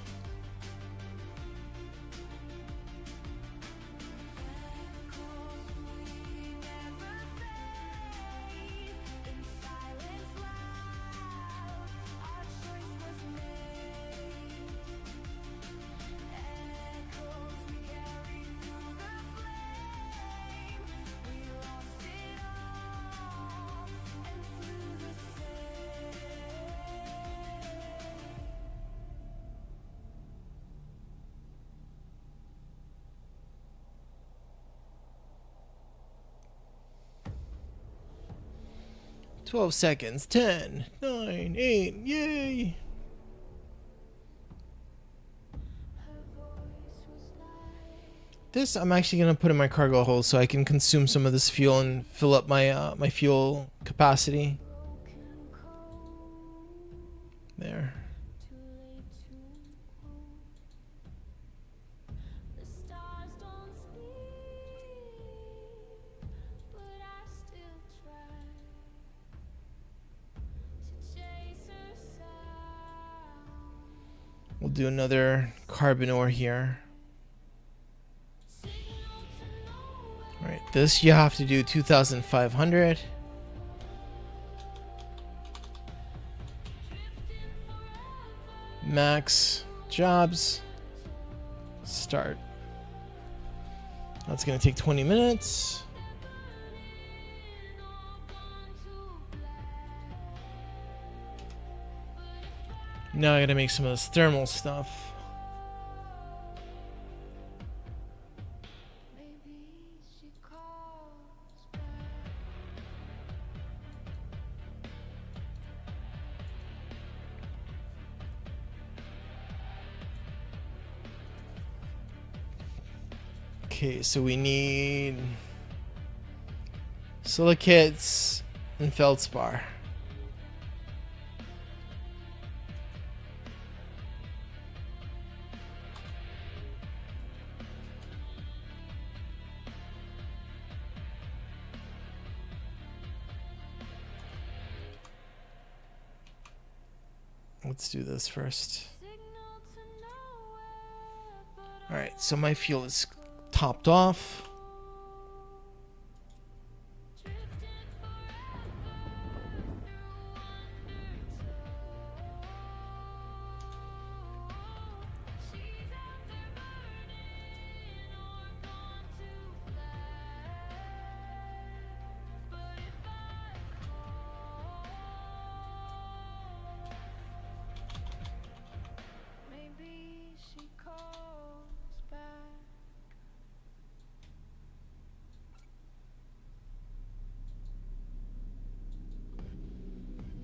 12 seconds. 10, 9, 8. Yay. This I'm actually gonna put in my cargo hold so I can consume some of this fuel and fill up my my fuel capacity. There. The stars don't sleep, but I still try to chase her sound. We'll do another carbon ore here. Signal to nowhere. All right, this you have to do 2,500. Max jobs. Start. That's gonna take 20 minutes. Now I gotta make some of this thermal stuff. Maybe she calls back. Okay, so we need silicates and feldspar. Let's do this first. Signal to nowhere, but All right, so my fuel is topped off. drifting forever through undertow. She's out there burning or gone to black. But if I call, maybe she calls back.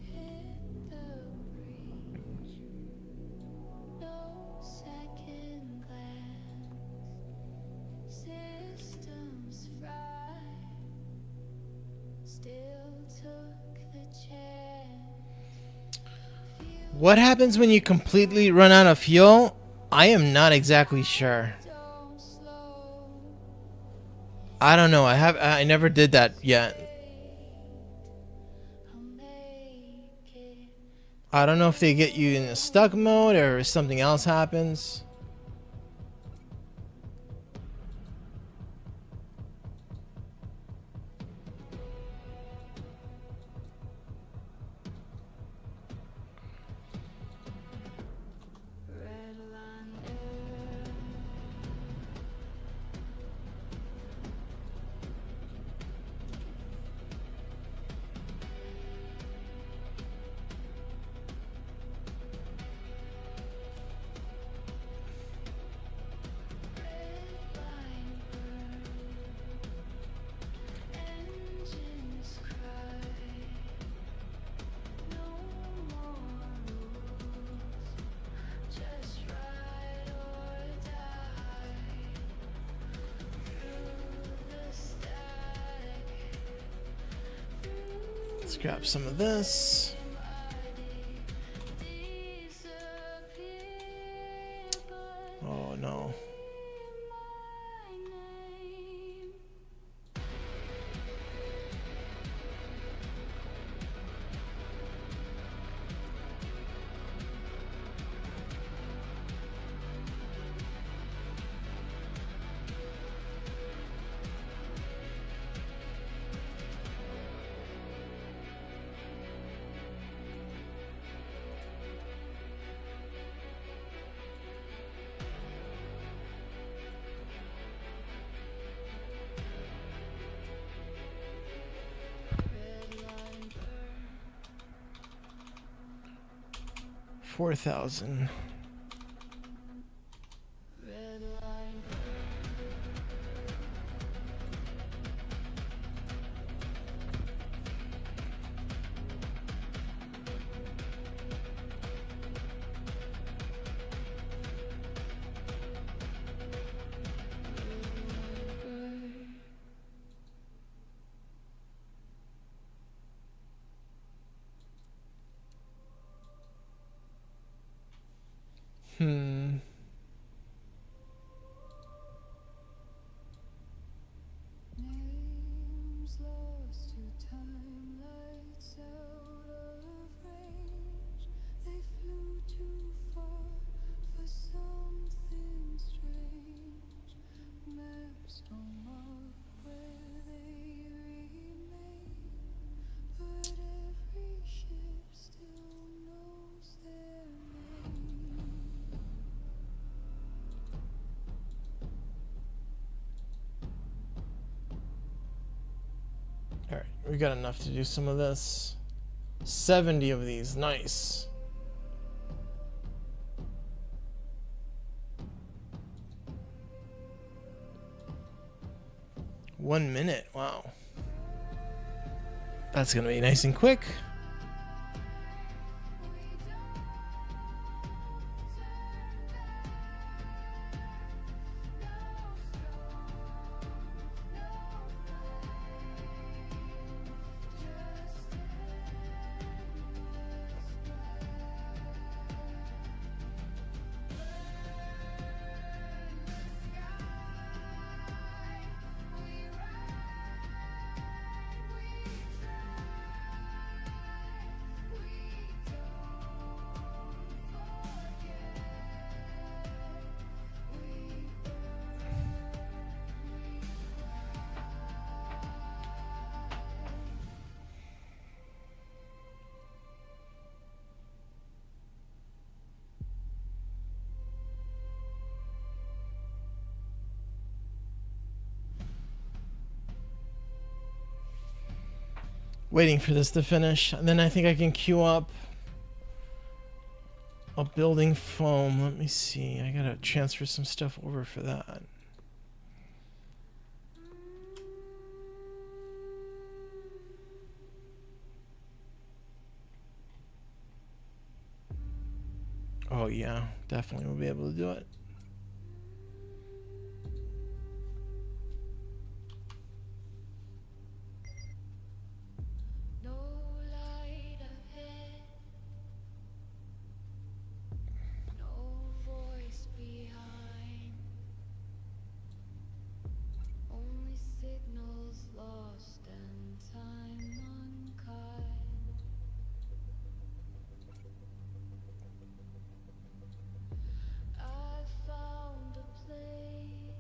Hit the breach, no second glance. Systems fried, still took the chance. What happens when you completely run out of fuel? I am not exactly sure. Don't slow, I don't know. I never did that yet. I'll make it. I don't know if they get you in a stuck mode or if something else happens. Red line air. 'Let's grab some of this. Oh no. Red line 4,000. red line Hmm. Names lost to time, lights out of range. They flew too far for something strange. Maps don't mark where they remain, but every ship still knows their name. All right, we got enough to do some of this. 70 of these, nice. One minute, wow. That's gonna be nice and quick. Waiting for this to finish, and then I think I can queue up a building foam. Let me see. I gotta transfer some stuff over for that. Oh yeah, definitely we'll be able to do it. No light ahead, no voice behind, only signals lost and time uncut. I found a place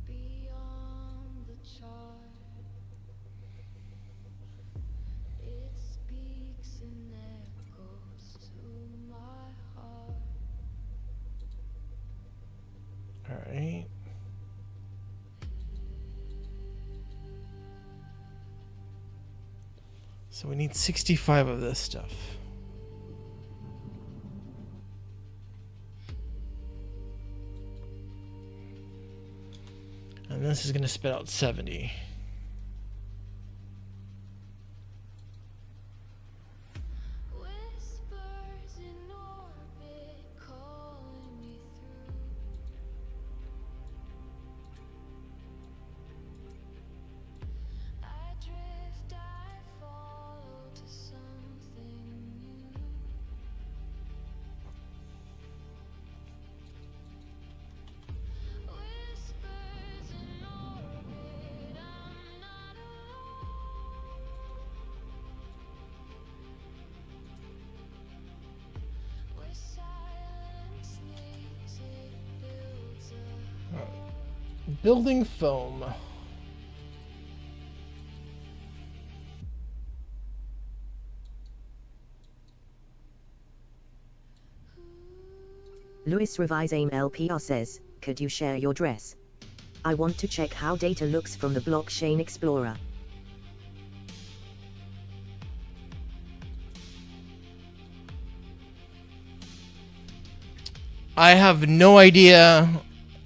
beyond the chart. It speaks and echoes to my heart. All right. So we need 65 of this stuff. And this is going to spit out 70. Whispers in orbit calling me through. I drift, I follow to something new. Whispers in orbit, I'm not alone. Where silence leaves, it builds a home. Building foam. Luis Revise Aim LPR says, could you share your dress? I want to check how data looks from the Blockchain Explorer. I have no idea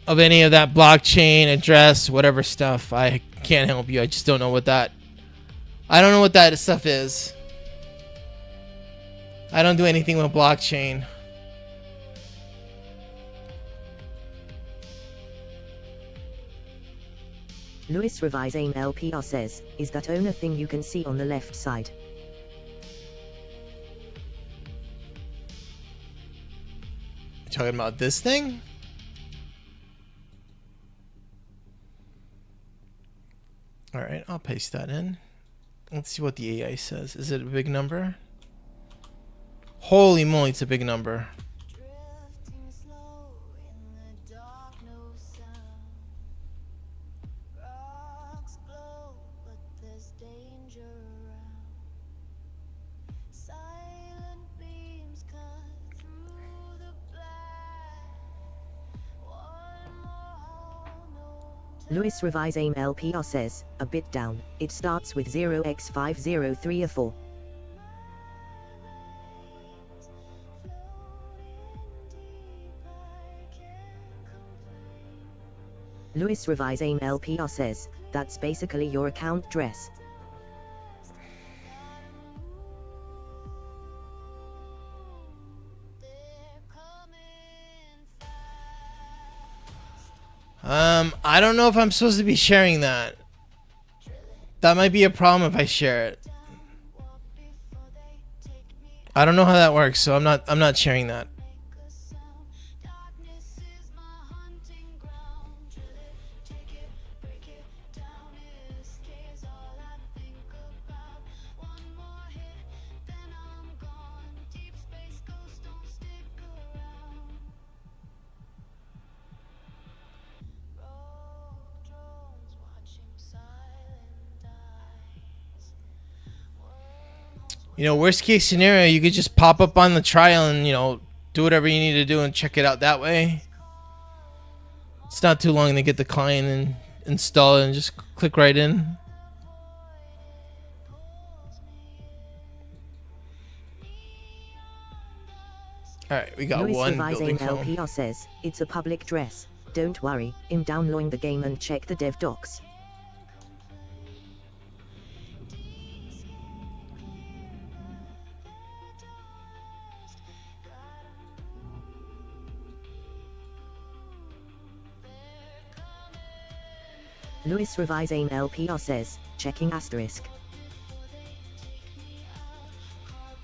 of any of that blockchain address, whatever stuff. I can't help you. I just don't know what that. I don't know what that stuff is. I don't do anything with blockchain. Luis Revise Aim LPR says, is that owner thing you can see on the left side? talking about this thing? Alright, I'll paste that in. Let's see what the AI says. Is it a big number? Holy moly, it's a big number. Drifting slow in the dark, no sound. Rocks glow, but there's danger around. Silent beams cut through the black. One more hole, no Luis Revise AIM LPR says, a bit down, it starts with 0x503 or 4. Luis Revise AIM LPR says, that's basically your account dress. I don't know if I'm supposed to be sharing that. That might be a problem if I share it. I don't know how that works, so I'm not sharing that. darkness is my hunting ground. Drill it, take it, break it down. Escape's all I think about. One more hit, then I'm gone. Deep space ghosts don't stick around. Rogue drones watching silent eyes. You know, worst case scenario, you could just pop up on the trial and, you know, do whatever you need to do and check it out that way. It's not too long to get the client and install it and just click right in. Alright, we got Luis one Revise building AIM phone. LPR says, it's a public dress. Don't worry, I'm downloading the game and check the dev docs. Luis Revise AIM LPR says, checking asterisk.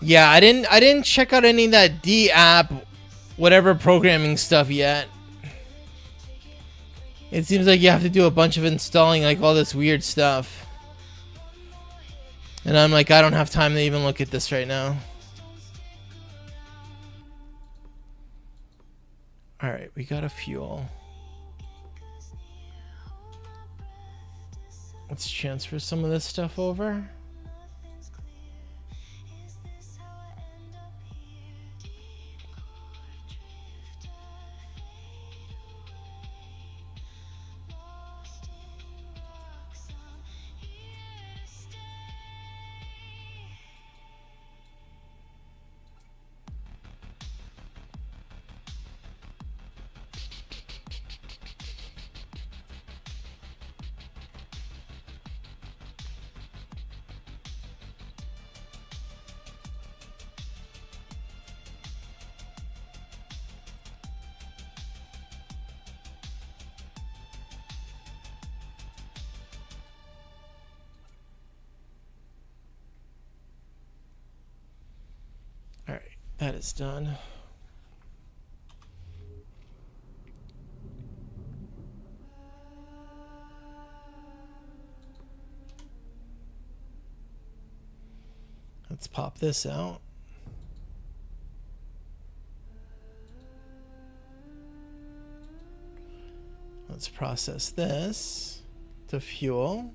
Yeah, I didn't check out any of that D app, whatever programming stuff yet. It seems like you have to do a bunch of installing, like all this weird stuff. And I'm like, I don't have time to even look at this right now. Alright, we got a fuel. Let's transfer some of this stuff over. Alright, that is done. Let's pop this out. Let's process this to fuel.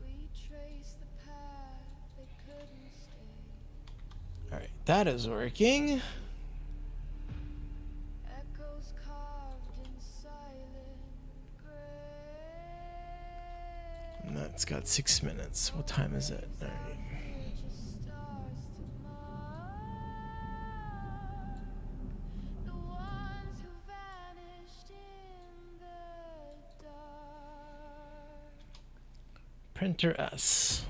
We trace the path they couldn't stay. Alright, that is working. Echoes carved in silent gray. And that's got 6 minutes. What time is it? Alright. Just stars to mark the ones who vanished in the dark. Printer S.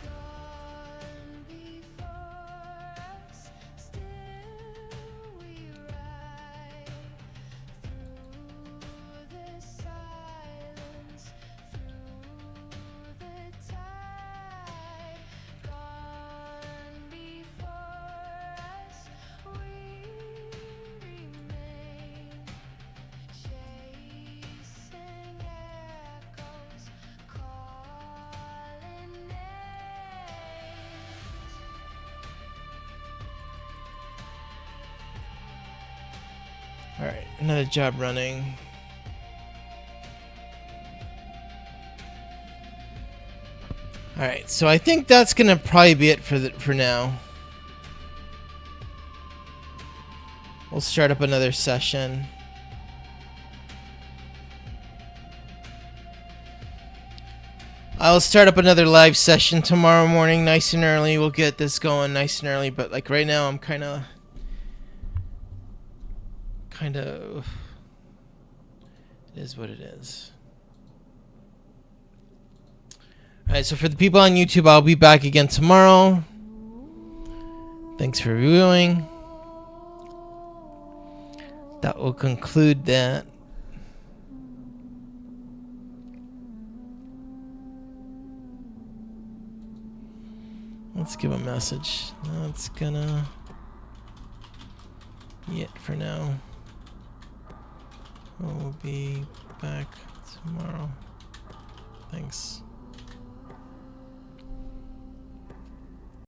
God Alright, another job running. Alright, so I think that's gonna probably be it for now. We'll start up another session. I'll start up another live session tomorrow morning, nice and early. We'll get this going nice and early, but like right now I'm kind of it is what it is. Alright, so for the people on YouTube, I'll be back again tomorrow. Thanks for viewing. That will conclude that. Let's give a message. That's gonna be it for now. We'll be back tomorrow. Thanks.